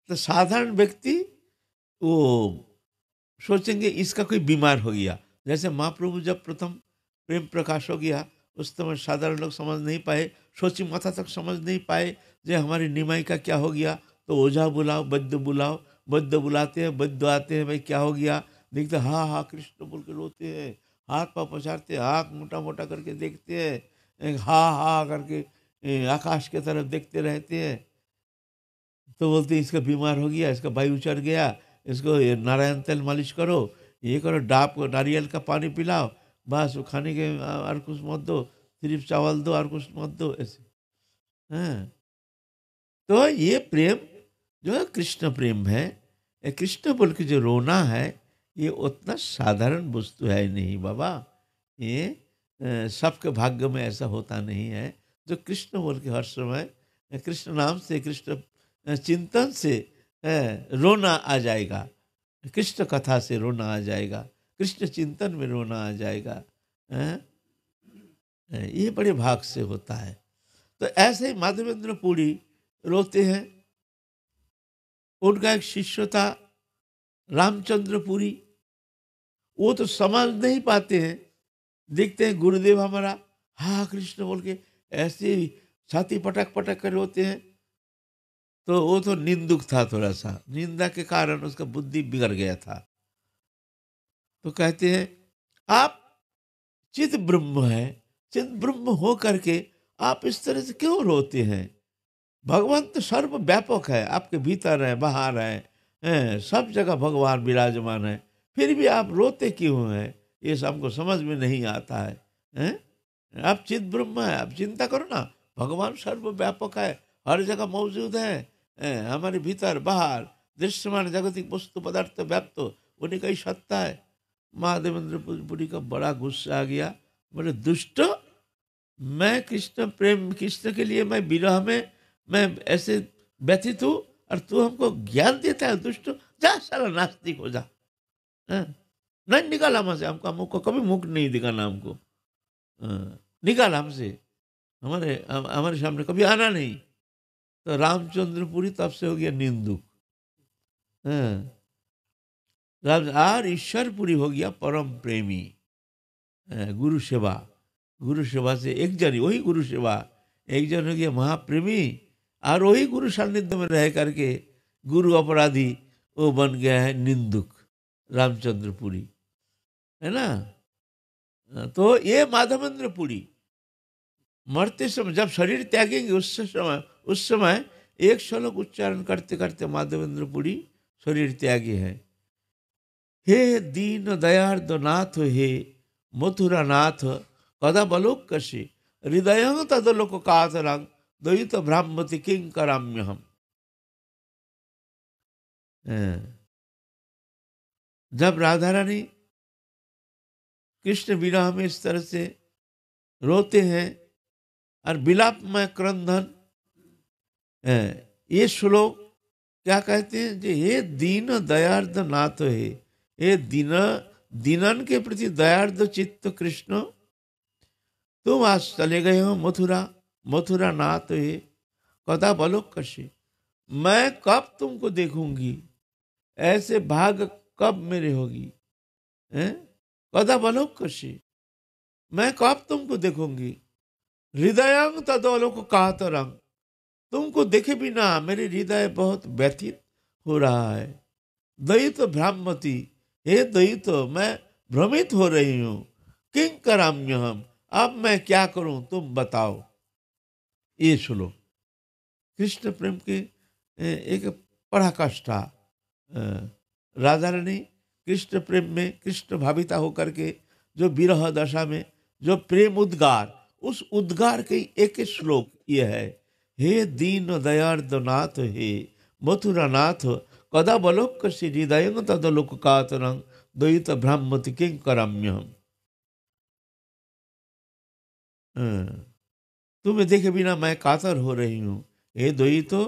तो साधारण व्यक्ति वो सोचेंगे इसका कोई बीमार हो गया। जैसे महाप्रभु जब प्रथम प्रेम प्रकाश हो गया, उस समय साधारण लोग समझ नहीं पाए, सोची माथा तक समझ नहीं पाए जे हमारी निमाई का क्या हो गया। तो ओझा बुलाओ, वैद्य बुलाओ, वैद्य बुलाते हैं, वैद्य आते हैं, भाई क्या हो गया, देखते हाँ हाँ कृष्ण बोल के रोते हैं, हाथ पाँव पछाड़ते हैं, आँख मोटा मोटा करके देखते हैं, हाँ हाँ करके आकाश की तरफ देखते रहते हैं। तो बोलते हैं इसका बीमार हो गया, इसका वायु चढ़ गया, इसको ये नारायण तेल मालिश करो, ये करो, डाब को नारियल का पानी पिलाओ, बस वो खाने के और कुछ मत दो, सिर्फ चावल दो और कुछ मत दो, ऐसे। हाँ, तो ये प्रेम जो है कृष्ण प्रेम है। ये कृष्ण बोल के जो रोना है, ये उतना साधारण वस्तु है नहीं बाबा। ये सबके भाग्य में ऐसा होता नहीं है। जो कृष्ण बोल के हर समय कृष्ण नाम से, कृष्ण चिंतन से रोना आ जाएगा, कृष्ण कथा से रोना आ जाएगा, कृष्ण चिंतन में रोना आ जाएगा। ये बड़े भाग से होता है। तो ऐसे ही माधवेंद्र पुरी रोते हैं। उनका एक शिष्य था रामचंद्र पुरी, वो तो समझ नहीं पाते हैं, देखते हैं गुरुदेव हमारा हाँ कृष्ण बोल के ऐसे ही छाती पटक पटक कर रोते हैं। तो वो तो निंदुक था, थोड़ा सा निंदा के कारण उसका बुद्धि बिगड़ गया था। तो कहते हैं आप चित ब्रह्म है, चित ब्रह्म हो करके आप इस तरह से क्यों रोते हैं? भगवान तो सर्व व्यापक है, आपके भीतर है, बाहर है, सब जगह भगवान विराजमान है, फिर भी आप रोते क्यों हैं? ये सब हमको समझ में नहीं आता है, हैं? आप चित ब्रह्म है, आप चिंता करो ना, भगवान सर्व व्यापक है, हर जगह मौजूद है, हमारे भीतर बाहर दृश्यमान जागतिक वस्तु पदार्थ व्याप्त उन्हीं का ही सत्ता है। महादेवेंद्र पुरी का बड़ा गुस्सा आ गया, बोले दुष्ट, मैं कृष्ण प्रेम, कृष्ण के लिए मैं विरह में मैं ऐसे व्यथित हूँ और तू हमको ज्ञान देता है, दुष्ट, जा सारा नास्तिक हो जा। हाँ? नहीं निकाल हमसे, हमको कभी मुख नहीं दिखाना हमको, निकाल हमसे, हमारे सामने कभी आना नहीं। तो रामचंद्रपुरी तब से हो गया निंदुक। हाँ, और ईश्वरपुरी हो गया परम प्रेमी। गुरु सेवा, गुरु सेवा से एक जन, वही गुरु सेवा, एक जन हो गया महाप्रेमी, और वही गुरु सान्निध्य में रह करके गुरु अपराधी वो बन गया है निंदुक, रामचंद्रपुरी, है ना। तो ये माधवेंद्र पुरी मरते समय जब शरीर त्यागेंगे उस समय एक श्लोक उच्चारण करते करते माधवेंद्र पुरी शरीर त्यागे हैं। हे दीन दयार्द नाथ, हे मथुरा नाथ, कदा बलोक कशी हृदय तदलोक कातरंग द्वैत ब्राह्मति किंग कराम्य हम। जब राधा रानी कृष्ण विरह में इस तरह से रोते हैं और विलाप में क्रंदन, ये श्लोक क्या कहते हैं? जे हे दीन दयार्द नाथ, हे दीनन के प्रति दयार्द चित्त कृष्ण, तुम आज चले गए हो मथुरा, मथुरा नाथ हे कदा बलोक कशी, मैं कब तुमको देखूंगी, ऐसे भाग कब मेरे होगी, हैं? कदा बलोक कशी, मैं कब तुमको देखूंगी, हृदयंग तदोलोक कातरंग, तुमको देखे बिना मेरे हृदय बहुत व्यथित हो रहा है। द्वैत भ्रामति, हे द्वैत, मैं भ्रमित हो रही हूं, किंग कराम्य हम, अब मैं क्या करूं तुम बताओ। ये सुनो, कृष्ण प्रेम के एक पराकाष्ठा। राधा रानी कृष्ण प्रेम में कृष्ण भाविता होकर के जो विरह दशा में जो प्रेम उद्गार, उस उद्गार के एक श्लोक ये है, हे दीन दयार्द नाथ, हे मथुरा नाथ, कदा बलोक कशी हृदय तदलोक कातरंग द्वैत ब्राह्मति किंग कराम्यहम। तुम्हें देखे बिना मैं कातर हो रही हूँ, हे द्वैतो,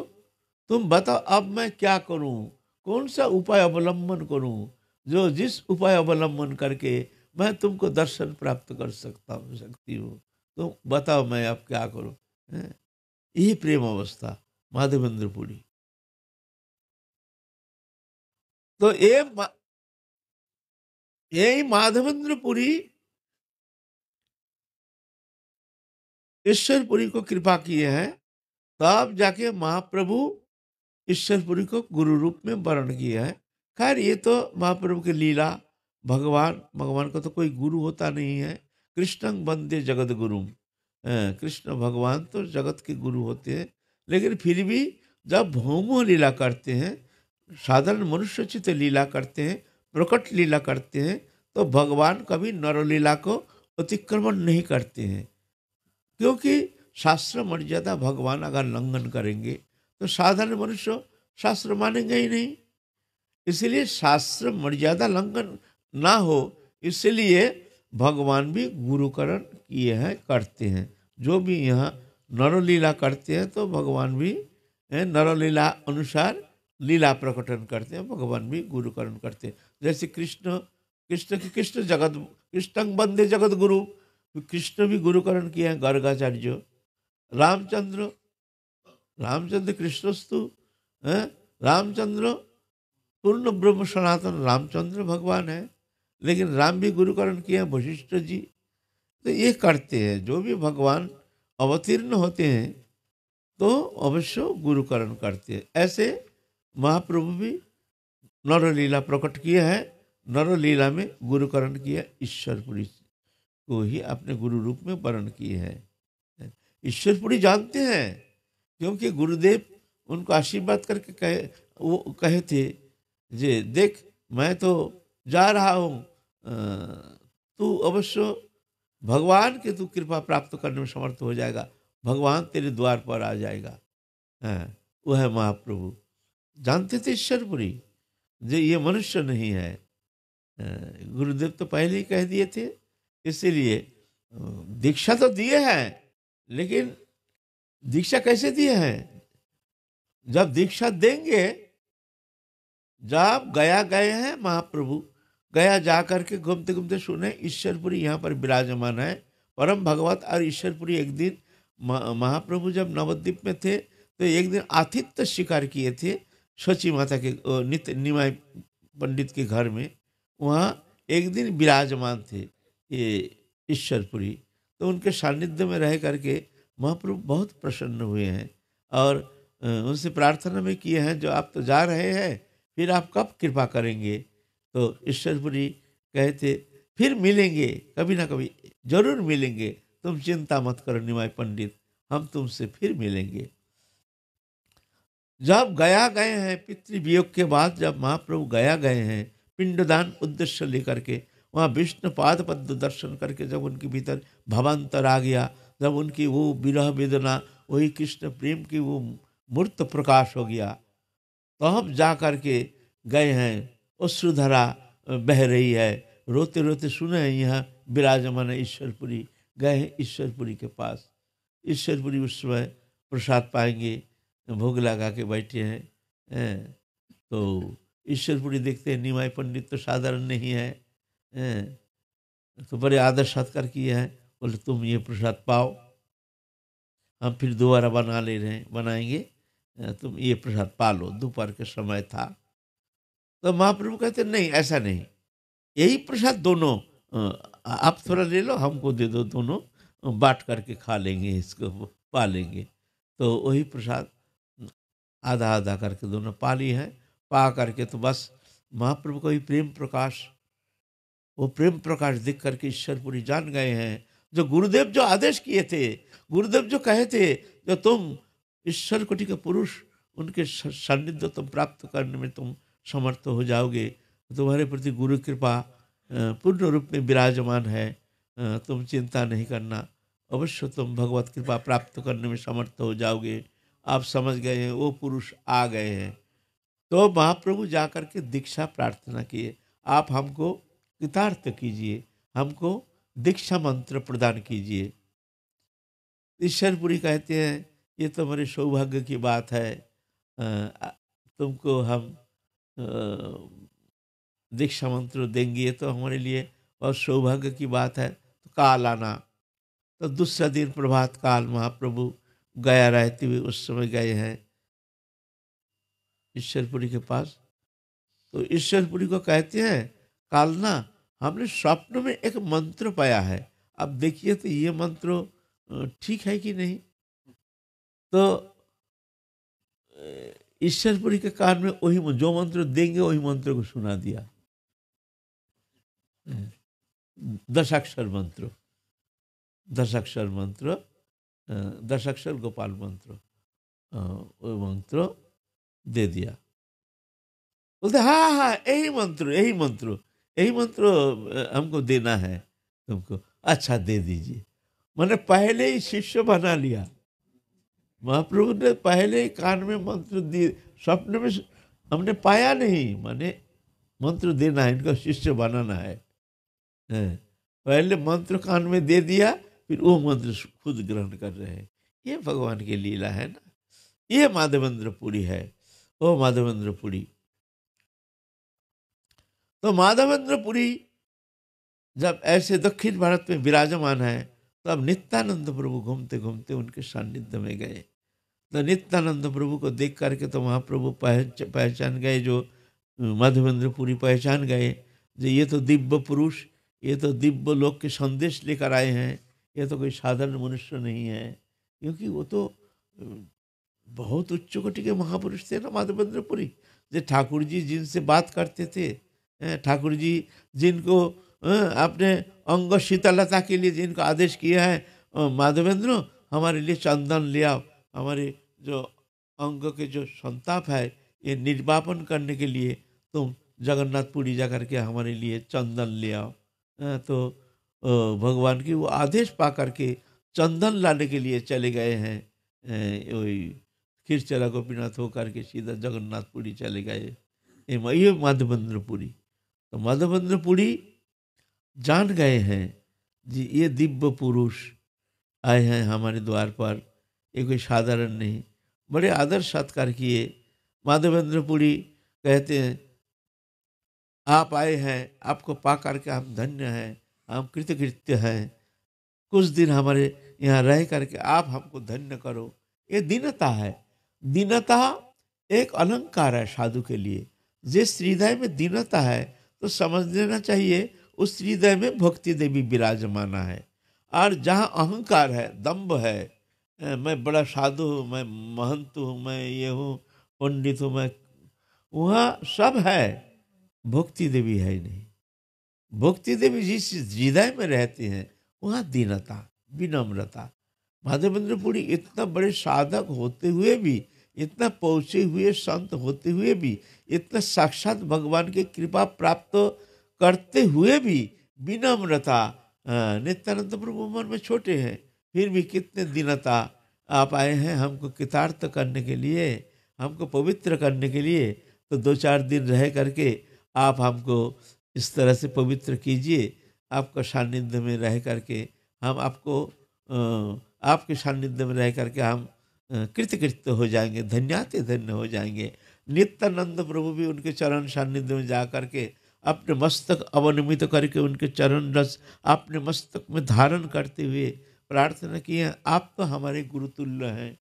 तुम बताओ अब मैं क्या करूं, कौन सा उपाय अवलंबन करूं, जो जिस उपाय अवलंबन करके मैं तुमको दर्शन प्राप्त कर सकती हूँ, तो बताओ मैं अब क्या करूं। हैं? यही प्रेम अवस्था माधवेंद्र पुरी। तो यही माधवेंद्रपुरी ईश्वरपुरी को कृपा किए हैं, तब जाके महाप्रभु ईश्वरपुरी को गुरु रूप में वर्ण किया है। खैर ये तो महाप्रभु की लीला, भगवान भगवान का तो कोई गुरु होता नहीं है। कृष्णं वंदे जगत गुरुम, कृष्ण भगवान तो जगत के गुरु होते हैं। लेकिन फिर भी जब भौमो लीला करते हैं, साधारण मनुष्योचित लीला करते हैं, प्रकट लीला करते हैं, तो भगवान कभी नरलीला को अतिक्रमण नहीं करते हैं। क्योंकि शास्त्र मर्यादा भगवान अगर लंघन करेंगे तो साधारण मनुष्य शास्त्र मानेंगे ही नहीं। इसलिए शास्त्र मर्यादा लंघन ना हो, इसलिए भगवान भी गुरुकरण किए हैं, करते हैं। जो भी यहाँ नरलीला करते हैं तो भगवान भी नरलीला अनुसार लीला प्रकटन करते हैं, भगवान भी गुरुकरण करते हैं। जैसे कृष्ण कृष्णं वंदे जगत गुरु, कृष्ण भी गुरुकरण किए हैं, गर्गाचार्य। रामचंद्र कृष्णस्तु, रामचंद्र पूर्ण ब्रह्म सनातन रामचंद्र भगवान है, लेकिन राम भी गुरुकरण किए हैं, वशिष्ठ जी। तो ये करते हैं, जो भी भगवान अवतीर्ण होते हैं तो अवश्य गुरुकरण करते हैं। ऐसे महाप्रभु भी नरलीला प्रकट किए हैं, नरलीला में गुरुकरण किया, ईश्वरपुरी को ही अपने गुरु रूप में वर्ण किए हैं। ईश्वरपुरी जानते हैं, क्योंकि गुरुदेव उनको आशीर्वाद करके वो कहे थे, जे देख मैं तो जा रहा हूँ, तू अवश्य भगवान के तू कृपा प्राप्त करने में समर्थ हो जाएगा, भगवान तेरे द्वार पर आ जाएगा। हाँ, वो है महाप्रभु। जानते थे ईश्वरपुरी जो ये मनुष्य नहीं है। गुरुदेव तो पहले ही कह दिए थे, इसीलिए दीक्षा तो दिए हैं, लेकिन दीक्षा कैसे दिए हैं? जब दीक्षा देंगे, जब गया गए हैं महाप्रभु, गया जा करके घूमते घूमते सुने ईश्वरपुरी यहाँ पर विराजमान है, परम भगवत। और ईश्वरपुरी एक दिन महाप्रभु जब नवद्वीप में थे तो एक दिन आतिथ्य स्वीकार किए थे शची माता के नित्य निमाय पंडित के घर में। वहाँ एक दिन विराजमान थे ये ईश्वरपुरी, तो उनके सानिध्य में रह करके महाप्रभु बहुत प्रसन्न हुए हैं और उनसे प्रार्थना में किए हैं, जो आप तो जा रहे हैं, फिर आप कब कृपा करेंगे? तो ईश्वरपुरी कहते फिर मिलेंगे, कभी ना कभी जरूर मिलेंगे, तुम चिंता मत करो निमाय पंडित, हम तुमसे फिर मिलेंगे। जब गया गए हैं, पितृवियोग के बाद जब महाप्रभु गया गए हैं पिंडदान उद्देश्य लेकर के, वहाँ विष्णु पाद पद्म दर्शन करके जब उनके भीतर भावांतर आ गया, जब उनकी वो विरह वेदना, वही कृष्ण प्रेम की वो मूर्त प्रकाश हो गया, तब जा कर के गए हैं। अश्रुधरा बह रही है, रोते रोते सुने हैं यहाँ विराजमान है ईश्वरपुरी। गए हैं ईश्वरपुरी के पास, ईश्वरपुरी उस समय प्रसाद पाएंगे, भोग लगा के बैठे हैं। तो ईश्वरपुरी देखते हैं निमाय पंडित तो साधारण नहीं है, तो बड़े आदर सत्कार किए हैं। बोले तुम ये प्रसाद पाओ, हम फिर दोबारा बनाएंगे, तुम ये प्रसाद पा लो। दोपहर के समय था, तो महाप्रभु कहते नहीं ऐसा नहीं, यही प्रसाद दोनों आप थोड़ा ले लो, हमको दे दो, दोनों बांट करके खा लेंगे, इसको पा लेंगे। तो वही प्रसाद आधा आधा करके दोनों पा ली है। पा करके तो बस महाप्रभु को ही प्रेम प्रकाश, वो प्रेम प्रकाश देख करके ईश्वरपुरी जान गए हैं, जो गुरुदेव जो आदेश किए थे, गुरुदेव जो कहे थे, जो तुम ईश्वर कोटि के पुरुष, उनके सान्निध्य तुम प्राप्त करने में तुम समर्थ हो जाओगे, तुम्हारे प्रति गुरु कृपा पूर्ण रूप में विराजमान है, तुम चिंता नहीं करना, अवश्य तुम भगवत कृपा प्राप्त करने में समर्थ हो जाओगे। आप समझ गए हैं, वो पुरुष आ गए हैं। तो महाप्रभु जाकर के दीक्षा प्रार्थना किए, आप हमको कृतार्थ कीजिए, हमको दीक्षा मंत्र प्रदान कीजिए। ईश्वरपुरी कहते हैं ये तो मेरे सौभाग्य की बात है, तुमको हम दीक्षा मंत्र देंगे, तो हमारे लिए बहुत सौभाग्य की बात है। तो काल आना, तो दूसरा दिन प्रभात काल महाप्रभु गया रहते हुए उस समय गए हैं ईश्वरपुरी के पास। तो ईश्वरपुरी को कहते हैं, काल ना हमने स्वप्न में एक मंत्र पाया है, अब देखिए तो ये मंत्र ठीक है कि नहीं। तो ईश्वरपुरी के कान में वही जो मंत्र देंगे वही मंत्र को सुना दिया, दशाक्षर मंत्र, दशाक्षर मंत्र, दशाक्षर गोपाल मंत्र, वो मंत्र दे दिया। बोलते हाँ हाँ यही मंत्र, यही मंत्र, यही मंत्र हमको देना है तुमको। अच्छा दे दीजिए। मैंने पहले ही शिष्य बना लिया। महाप्रभु ने पहले ही कान में मंत्र दिए, स्वप्न में हमने पाया नहीं, माने मंत्र देना है, इनका शिष्य बनाना है। पहले मंत्र कान में दे दिया, फिर वो मंत्र खुद ग्रहण कर रहे हैं। ये भगवान की लीला है ना, ये माधवेंद्र पुरी है। वो माधवेंद्र पुरी, तो माधवेंद्र पुरी जब ऐसे दक्षिण भारत में विराजमान है, तब नित्यानंद प्रभु घूमते घूमते उनके सानिध्य में गए। तो नित्यानंद प्रभु को देख करके तो महाप्रभु पहचान गए, जो माधवेंद्र पुरी पहचान गए, जो ये तो दिव्य पुरुष, ये तो दिव्य लोक के संदेश लेकर आए हैं, ये तो कोई साधारण मनुष्य नहीं है। क्योंकि वो तो बहुत उच्च कोटि के महापुरुष थे ना माधवेंद्र पुरी। जो ठाकुर जी जिनसे बात करते थे, ठाकुर जी जिनको आपने अंग शीतलता के लिए जिनको आदेश किया है, माधवेंद्र हमारे लिए चंदन ले आओ, हमारे जो अंग के जो संताप है ये निर्वापन करने के लिए तुम जगन्नाथपुरी जा करके हमारे लिए चंदन ले आओ। तो भगवान की वो आदेश पा करके चंदन लाने के लिए चले गए हैं। वही खीरचरा गोपीनाथ होकर के सीधा जगन्नाथपुरी चले गए, ये माधवेंद्र पुरी। तो माधवेंद्र पुरी जान गए हैं जी ये दिव्य पुरुष आए हैं हमारे द्वार पर, ये कोई साधारण नहीं। बड़े आदर सत्कार किए। माधवेंद्र पुरी कहते हैं, आप आए हैं, आपको पा करके हम धन्य हैं, हम कृतकृत्य हैं, कुछ दिन हमारे यहाँ रह करके आप हमको धन्य करो। ये दीनता है। दीनता एक अलंकार है साधु के लिए। जिस हृदय में दीनता है तो समझ लेना चाहिए उस हृदय में भक्ति देवी विराजमाना है। और जहाँ अहंकार है, दंभ है, मैं बड़ा साधु हूँ, मैं महंत हूँ, मैं ये हूँ, पंडित हूँ मैं, वहाँ सब है, भक्ति देवी है ही नहीं। भक्ति देवी जिस हृदय में रहते हैं वहाँ दीनता, विनम्रता। माधवेंद्र पुरी इतना बड़े साधक होते हुए भी, इतना पहुँचे हुए संत होते हुए भी, इतना साक्षात भगवान की कृपा प्राप्त करते हुए भी विनम्रता। नित्यानंद प्रभु उम्र में छोटे हैं, फिर भी कितने दीनता। आप आए हैं हमको कृतार्थ करने के लिए, हमको पवित्र करने के लिए, तो 2-4 दिन रह करके आप हमको इस तरह से पवित्र कीजिए। आपका सानिध्य में रह करके हम आपको आपके सानिध्य में रह करके हम कृतकृत्य हो जाएंगे, धन्याते धन्य हो जाएंगे। नित्यानंद प्रभु भी उनके चरण सानिध्य में जा करके अपने मस्तक अवनमित करके उनके चरण रस अपने मस्तक में धारण करते हुए प्रार्थना की है, आप तो हमारे गुरुतुल्य हैं,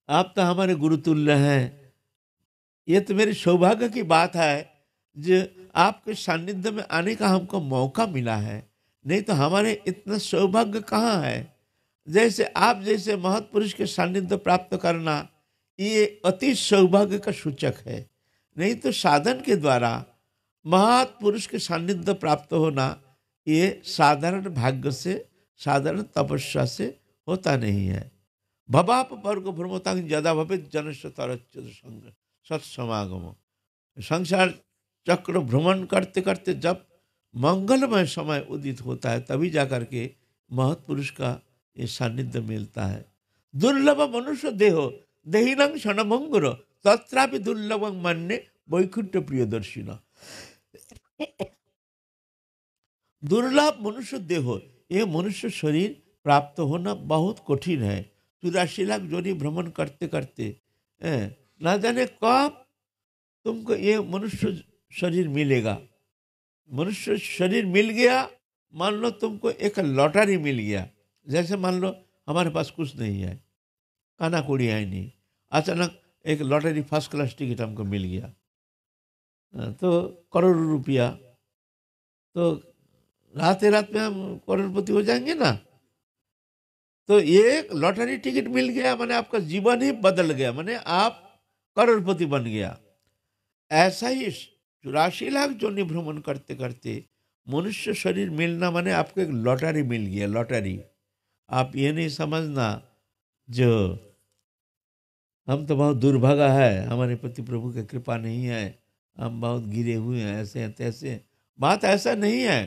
आप तो हमारे गुरुतुल्य हैं। ये तो मेरे सौभाग्य की बात है जो आपके सानिध्य में आने का हमको मौका मिला है, नहीं तो हमारे इतना सौभाग्य कहाँ है। जैसे आप जैसे महत्पुरुष के सानिध्य प्राप्त करना ये अति सौभाग्य का सूचक है। नहीं तो साधन के द्वारा महापुरुष के सानिध्य प्राप्त होना ये साधारण भाग्य से, साधारण तपस्या से होता नहीं है। भवाप वर्ग भ्रमतांग ज्यादा भवित जनस्य तरच्युत संग सत्समागम। संसार चक्र भ्रमण करते करते जब मंगलमय समय उदित होता है तभी जाकर के महत्पुरुष का ये सानिध्य मिलता है। दुर्लभ मनुष्य देहो देहिनं क्षणभंगुर तत्रापि दुर्लभं मन्ये वैकुंठ प्रियदर्शिना। दुर्लभ मनुष्य देह, ये मनुष्य शरीर प्राप्त होना बहुत कठिन है। 84 लाख जोड़ी भ्रमण करते करते ना जाने कब तुमको ये मनुष्य शरीर मिलेगा। मनुष्य शरीर मिल गया, मान लो तुमको एक लॉटरी मिल गया। जैसे मान लो हमारे पास कुछ नहीं है, काना कौड़ी है नहीं, अचानक एक लॉटरी फर्स्ट क्लास टिकट हमको मिल गया। तो करोड़ों रुपया, तो रात में हम करोड़पति हो जाएंगे ना। तो ये लॉटरी टिकट मिल गया माने आपका जीवन ही बदल गया, माने आप करोड़पति बन गया। ऐसा ही 84 लाख जोनि भ्रमण करते करते मनुष्य शरीर मिलना माने आपको एक लॉटरी मिल गया, लॉटरी। आप ये नहीं समझना जो हम तो बहुत दुर्भागा है, हमारे पति प्रभु की कृपा नहीं है, हम बहुत गिरे हुए हैं, ऐसे हैं तैसे। बात ऐसा नहीं है।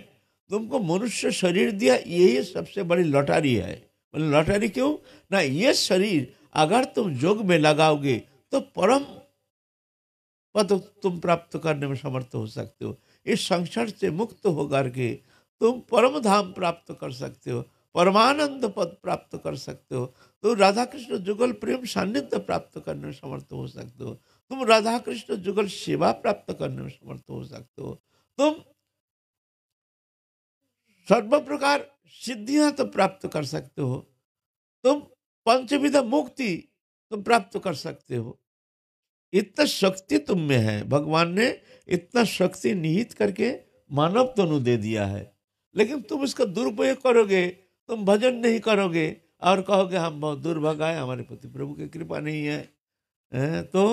तुमको मनुष्य शरीर दिया, यही सबसे बड़ी लॉटरी है। मतलब लॉटरी क्यों ना, ये शरीर अगर तुम योग में लगाओगे तो परम पद तुम प्राप्त करने में समर्थ हो सकते हो। इस संसार से मुक्त होकर के तुम परम धाम प्राप्त कर सकते हो, परमानंद पद प्राप्त कर सकते हो। तो राधा कृष्ण जुगल प्रेम सान्निध्य प्राप्त करने में समर्थ हो सकते हो। तुम राधा कृष्ण जुगल सेवा प्राप्त करने में समर्थ हो सकते हो। तुम सर्व प्रकार सिद्धियां तो प्राप्त कर सकते हो। तुम पंचविध मुक्ति तुम प्राप्त कर सकते हो। इतना शक्ति तुम में है, भगवान ने इतना शक्ति निहित करके मानव तनु दे दिया है। लेकिन तुम इसका दुरुपयोग करोगे, तुम भजन नहीं करोगे और कहोगे हम बहुत दुर्भागा है, हमारे पति प्रभु की कृपा नहीं है। तो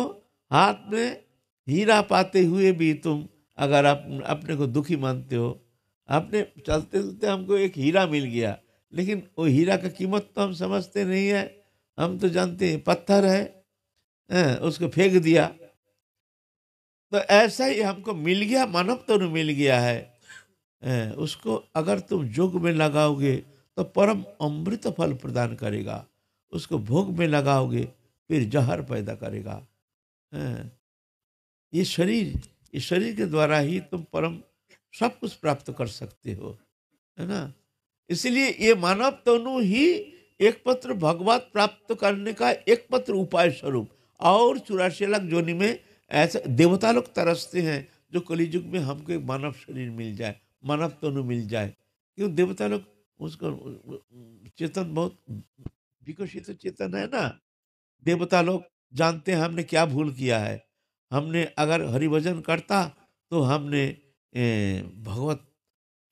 हाथ में हीरा पाते हुए भी तुम अगर आप अपने को दुखी मानते हो, आपने चलते चलते हमको एक हीरा मिल गया, लेकिन वो हीरा का कीमत तो हम समझते नहीं है। हम तो जानते हैं पत्थर है, उसको फेंक दिया। तो ऐसा ही हमको मिल गया, मानव तनु मिल गया है। उसको अगर तुम योग में लगाओगे तो परम अमृत फल प्रदान करेगा। उसको भोग में लगाओगे फिर जहर पैदा करेगा। ये शरीर के द्वारा ही तुम परम सब कुछ प्राप्त कर सकते हो, है ना। इसलिए ये मानव तनु ही एक पत्र भगवत प्राप्त करने का एक पत्र उपाय स्वरूप। और 84 लाख जोनि में ऐसे देवता लोग तरसते हैं जो कलियुग में हमको एक मानव शरीर मिल जाए, मानव तनु मिल जाए। क्यों देवता लोग उसको चेतन बहुत विकसित चेतन है ना। देवता लोग जानते हैं हमने क्या भूल किया है। हमने अगर हरिभजन करता तो हमने भगवत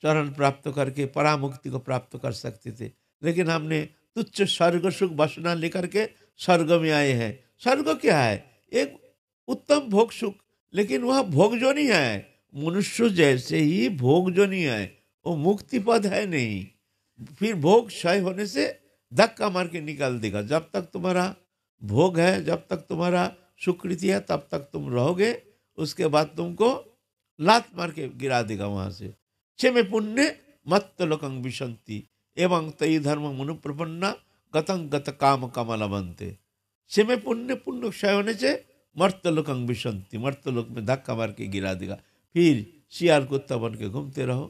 चरण प्राप्त करके परामुक्ति को प्राप्त कर सकते थे। लेकिन हमने तुच्छ स्वर्ग सुख वासना लेकर के स्वर्ग में आए हैं। स्वर्ग क्या है? एक उत्तम भोग सुख, लेकिन वह भोग जो नहीं है, मनुष्य जैसे ही भोग जो नहीं है, वो मुक्ति पद है नहीं। फिर भोग क्षय होने से धक्का मार के निकाल देगा। जब तक तुम्हारा भोग है, जब तक तुम्हारा सुकृति है, तब तक तुम रहोगे। उसके बाद तुमको लात मार के गिरा देगा वहां से। क्षमे पुण्य मत्त लोकं विशंति एवं तई धर्म मनु प्रपन्ना गतं गत काम कमल बनते। क्षमे पुण्य क्षय होने से मर्तलोकं विशंति, मर्तलोक में धक्का मार के गिरा देगा। फिर सियार कुत्ता बन के घूमते रहो।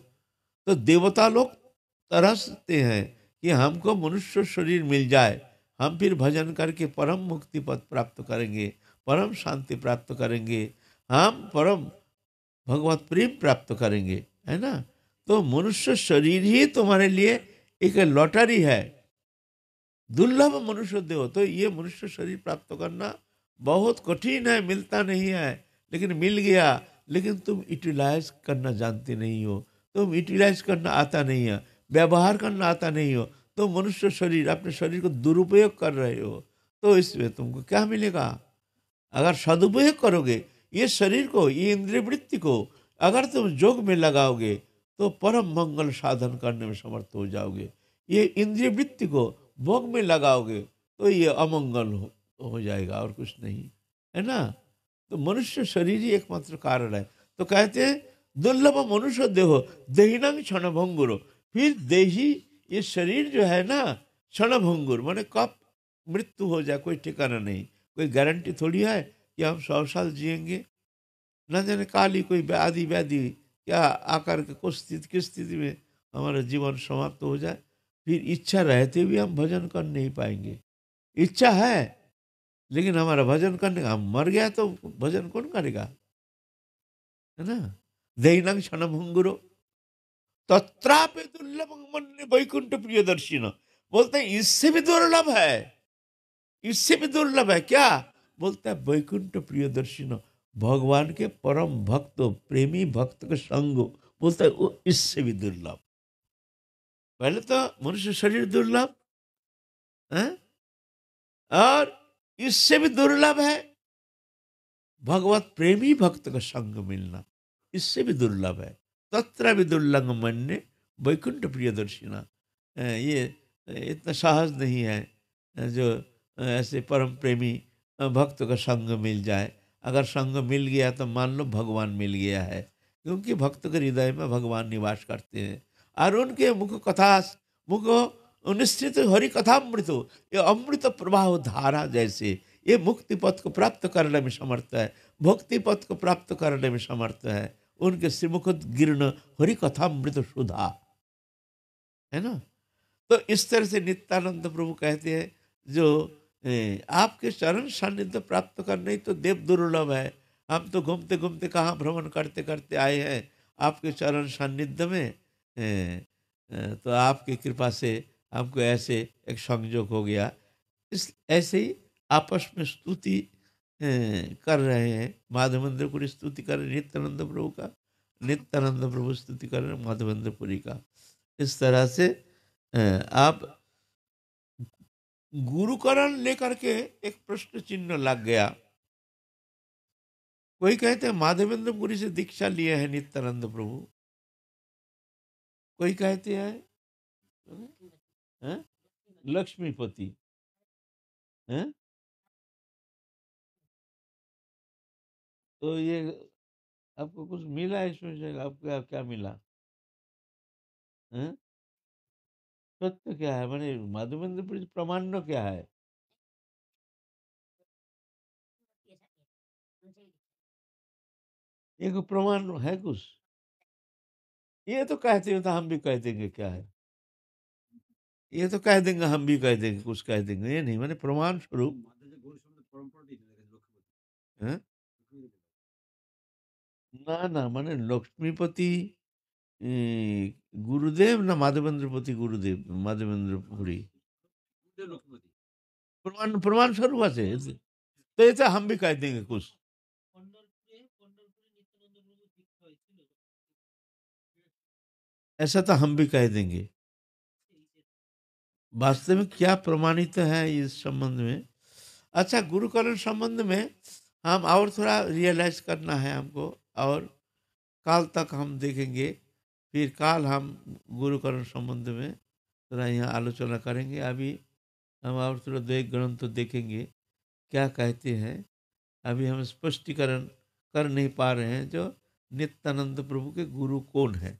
तो देवता लोग तरसते हैं कि हमको मनुष्य शरीर मिल जाए, हम फिर भजन करके परम मुक्ति पद प्राप्त करेंगे, परम शांति प्राप्त करेंगे, हम परम भगवत प्रेम प्राप्त करेंगे, है ना। तो मनुष्य शरीर ही तुम्हारे लिए एक लॉटरी है, दुर्लभ मनुष्य देव। तो ये मनुष्य शरीर प्राप्त करना बहुत कठिन है, मिलता नहीं है, लेकिन मिल गया। लेकिन तुम यूटिलाइज करना जानते नहीं हो, तुम यूटिलाइज करना आता नहीं है, व्यवहार करना आता नहीं हो, तो मनुष्य शरीर, अपने शरीर को दुरुपयोग कर रहे हो। तो इसमें तुमको क्या मिलेगा? अगर सदुपयोग करोगे ये शरीर को, ये इंद्रिय वृत्ति को अगर तुम योग में लगाओगे तो परम मंगल साधन करने में समर्थ हो जाओगे। ये इंद्रिय वृत्ति को भोग में लगाओगे तो ये अमंगल हो जाएगा और कुछ नहीं, है ना। तो मनुष्य शरीर ही एकमात्र कारण है। तो कहते हैं दुर्लभ मनुष्य देहो देहिनंग क्षण भंगुरो। फिर देही ये शरीर जो है ना, क्षण भंगुर माने कब मृत्यु हो जाए कोई ठिकाना नहीं, कोई गारंटी थोड़ी है कि हम 100 साल जिएंगे। न जाने काली कोई व्याधि क्या आकर के किस स्थिति में हमारा जीवन समाप्त हो जाए। फिर इच्छा रहते भी हम भजन कर नहीं पाएंगे। इच्छा है लेकिन हमारा भजन करने का, हम मर गया तो भजन कौन करेगा, है ना। दैनंग क्षण भंगुरो तत्रापि दुर्लभ मन्ये वैकुंठ प्रियदर्शिन। बोलते हैं इससे भी दुर्लभ है, इससे भी दुर्लभ है क्या? बोलता है वैकुंठ प्रियदर्शिन, भगवान के परम भक्त प्रेमी भक्त का संग बोलता है वो इससे भी दुर्लभ। पहले तो मनुष्य शरीर दुर्लभ है, और इससे भी दुर्लभ है भगवत प्रेमी भक्त का संग मिलना, इससे भी दुर्लभ है। तत्र भी दुर्लभ मन्य वैकुंठ प्रियदर्शिना। ये इतना साहस नहीं है जो ऐसे परम प्रेमी भक्त का संग मिल जाए। अगर संग मिल गया तो मान लो भगवान मिल गया है, क्योंकि भक्त के हृदय में भगवान निवास करते हैं। और उनके मुख कथा, मुख निश्चित हरि कथामृत, ये अमृत प्रवाह धारा जैसे ये मुक्ति पथ को प्राप्त करने में समर्थ है, भक्ति पथ को प्राप्त करने में समर्थ है। उनके श्रीमुख गिरन हरि कथामृत सुधा, है ना। तो इस तरह से नित्यानंद प्रभु कहते हैं जो आपके चरण सानिध्य प्राप्त करने ही तो देव दुर्लभ है। हम तो घूमते घूमते कहाँ भ्रमण करते करते आए हैं आपके चरण सानिध्य में। तो आपकी कृपा से हमको ऐसे एक संयोग हो गया। इस ऐसे ही आपस में स्तुति कर रहे हैं, माधवेंद्रपुरी स्तुति कर रहे हैं नित्यानंद प्रभु का, नित्यानंद प्रभु स्तुति कर रहे हैं माधवेंद्रपुरी का। इस तरह से आप गुरुकरण लेकर के एक प्रश्न चिन्ह लग गया। कोई कहते हैं माधवेंद्रपुरी से दीक्षा लिए है नित्यानंद प्रभु, कोई कहते हैं हैं? लक्ष्मीपति हैं। तो ये आपको कुछ मिला है इसमें से, आपको क्या क्या मिला हैं? सत्य क्या है, मैंने माधवेंद्रपुरी प्रमाण क्या है? एक प्रमाण है कुछ? ये तो कहते हो तो हम भी कह देंगे क्या है, ये तो कह देंगे, हम भी कह देंगे, कुछ कह देंगे, ये नहीं मैंने प्रमाण स्वरूप हैं? ना ना मैंने लक्ष्मीपति गुरुदेव ना माधवेंद्रपति गुरुदेव माधवेंद्रपुरी प्रमाण प्रमाण स्वरूप আছে तो ये तो हम भी कह देंगे कुछ। ऐसा तो हम भी कह देंगे। वास्तव में क्या प्रमाणित है इस संबंध में? अच्छा, गुरुकरण संबंध में हम और थोड़ा रियलाइज करना है हमको, और काल तक हम देखेंगे। फिर काल हम गुरुकरण संबंध में थोड़ा यहाँ आलोचना करेंगे। अभी हम और थोड़ा दो एक ग्रंथ तो देखेंगे क्या कहते हैं। अभी हम स्पष्टीकरण कर नहीं पा रहे हैं जो नित्यानंद प्रभु के गुरु कौन है।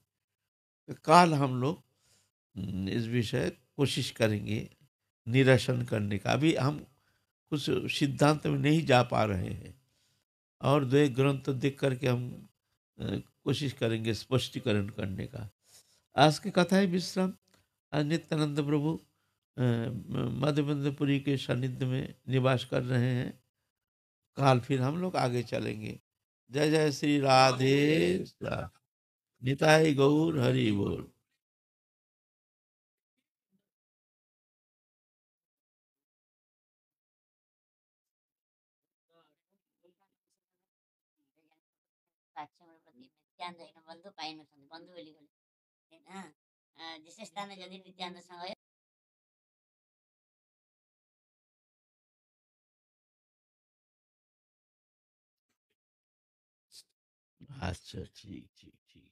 तो काल हम लोग इस विषय कोशिश करेंगे निरसन करने का। अभी हम कुछ सिद्धांत में नहीं जा पा रहे हैं, और दो एक ग्रंथ देख करके हम कोशिश करेंगे स्पष्टीकरण करने का। आज की कथा है विश्राम। आज नित्यानंद प्रभु मध्यबंधपुरी के सानिध्य में निवास कर रहे हैं। काल फिर हम लोग आगे चलेंगे। जय जय श्री राधे श्याम। निताई गौर हरि बोल। अच्छा, ठीक ठीक ठीक।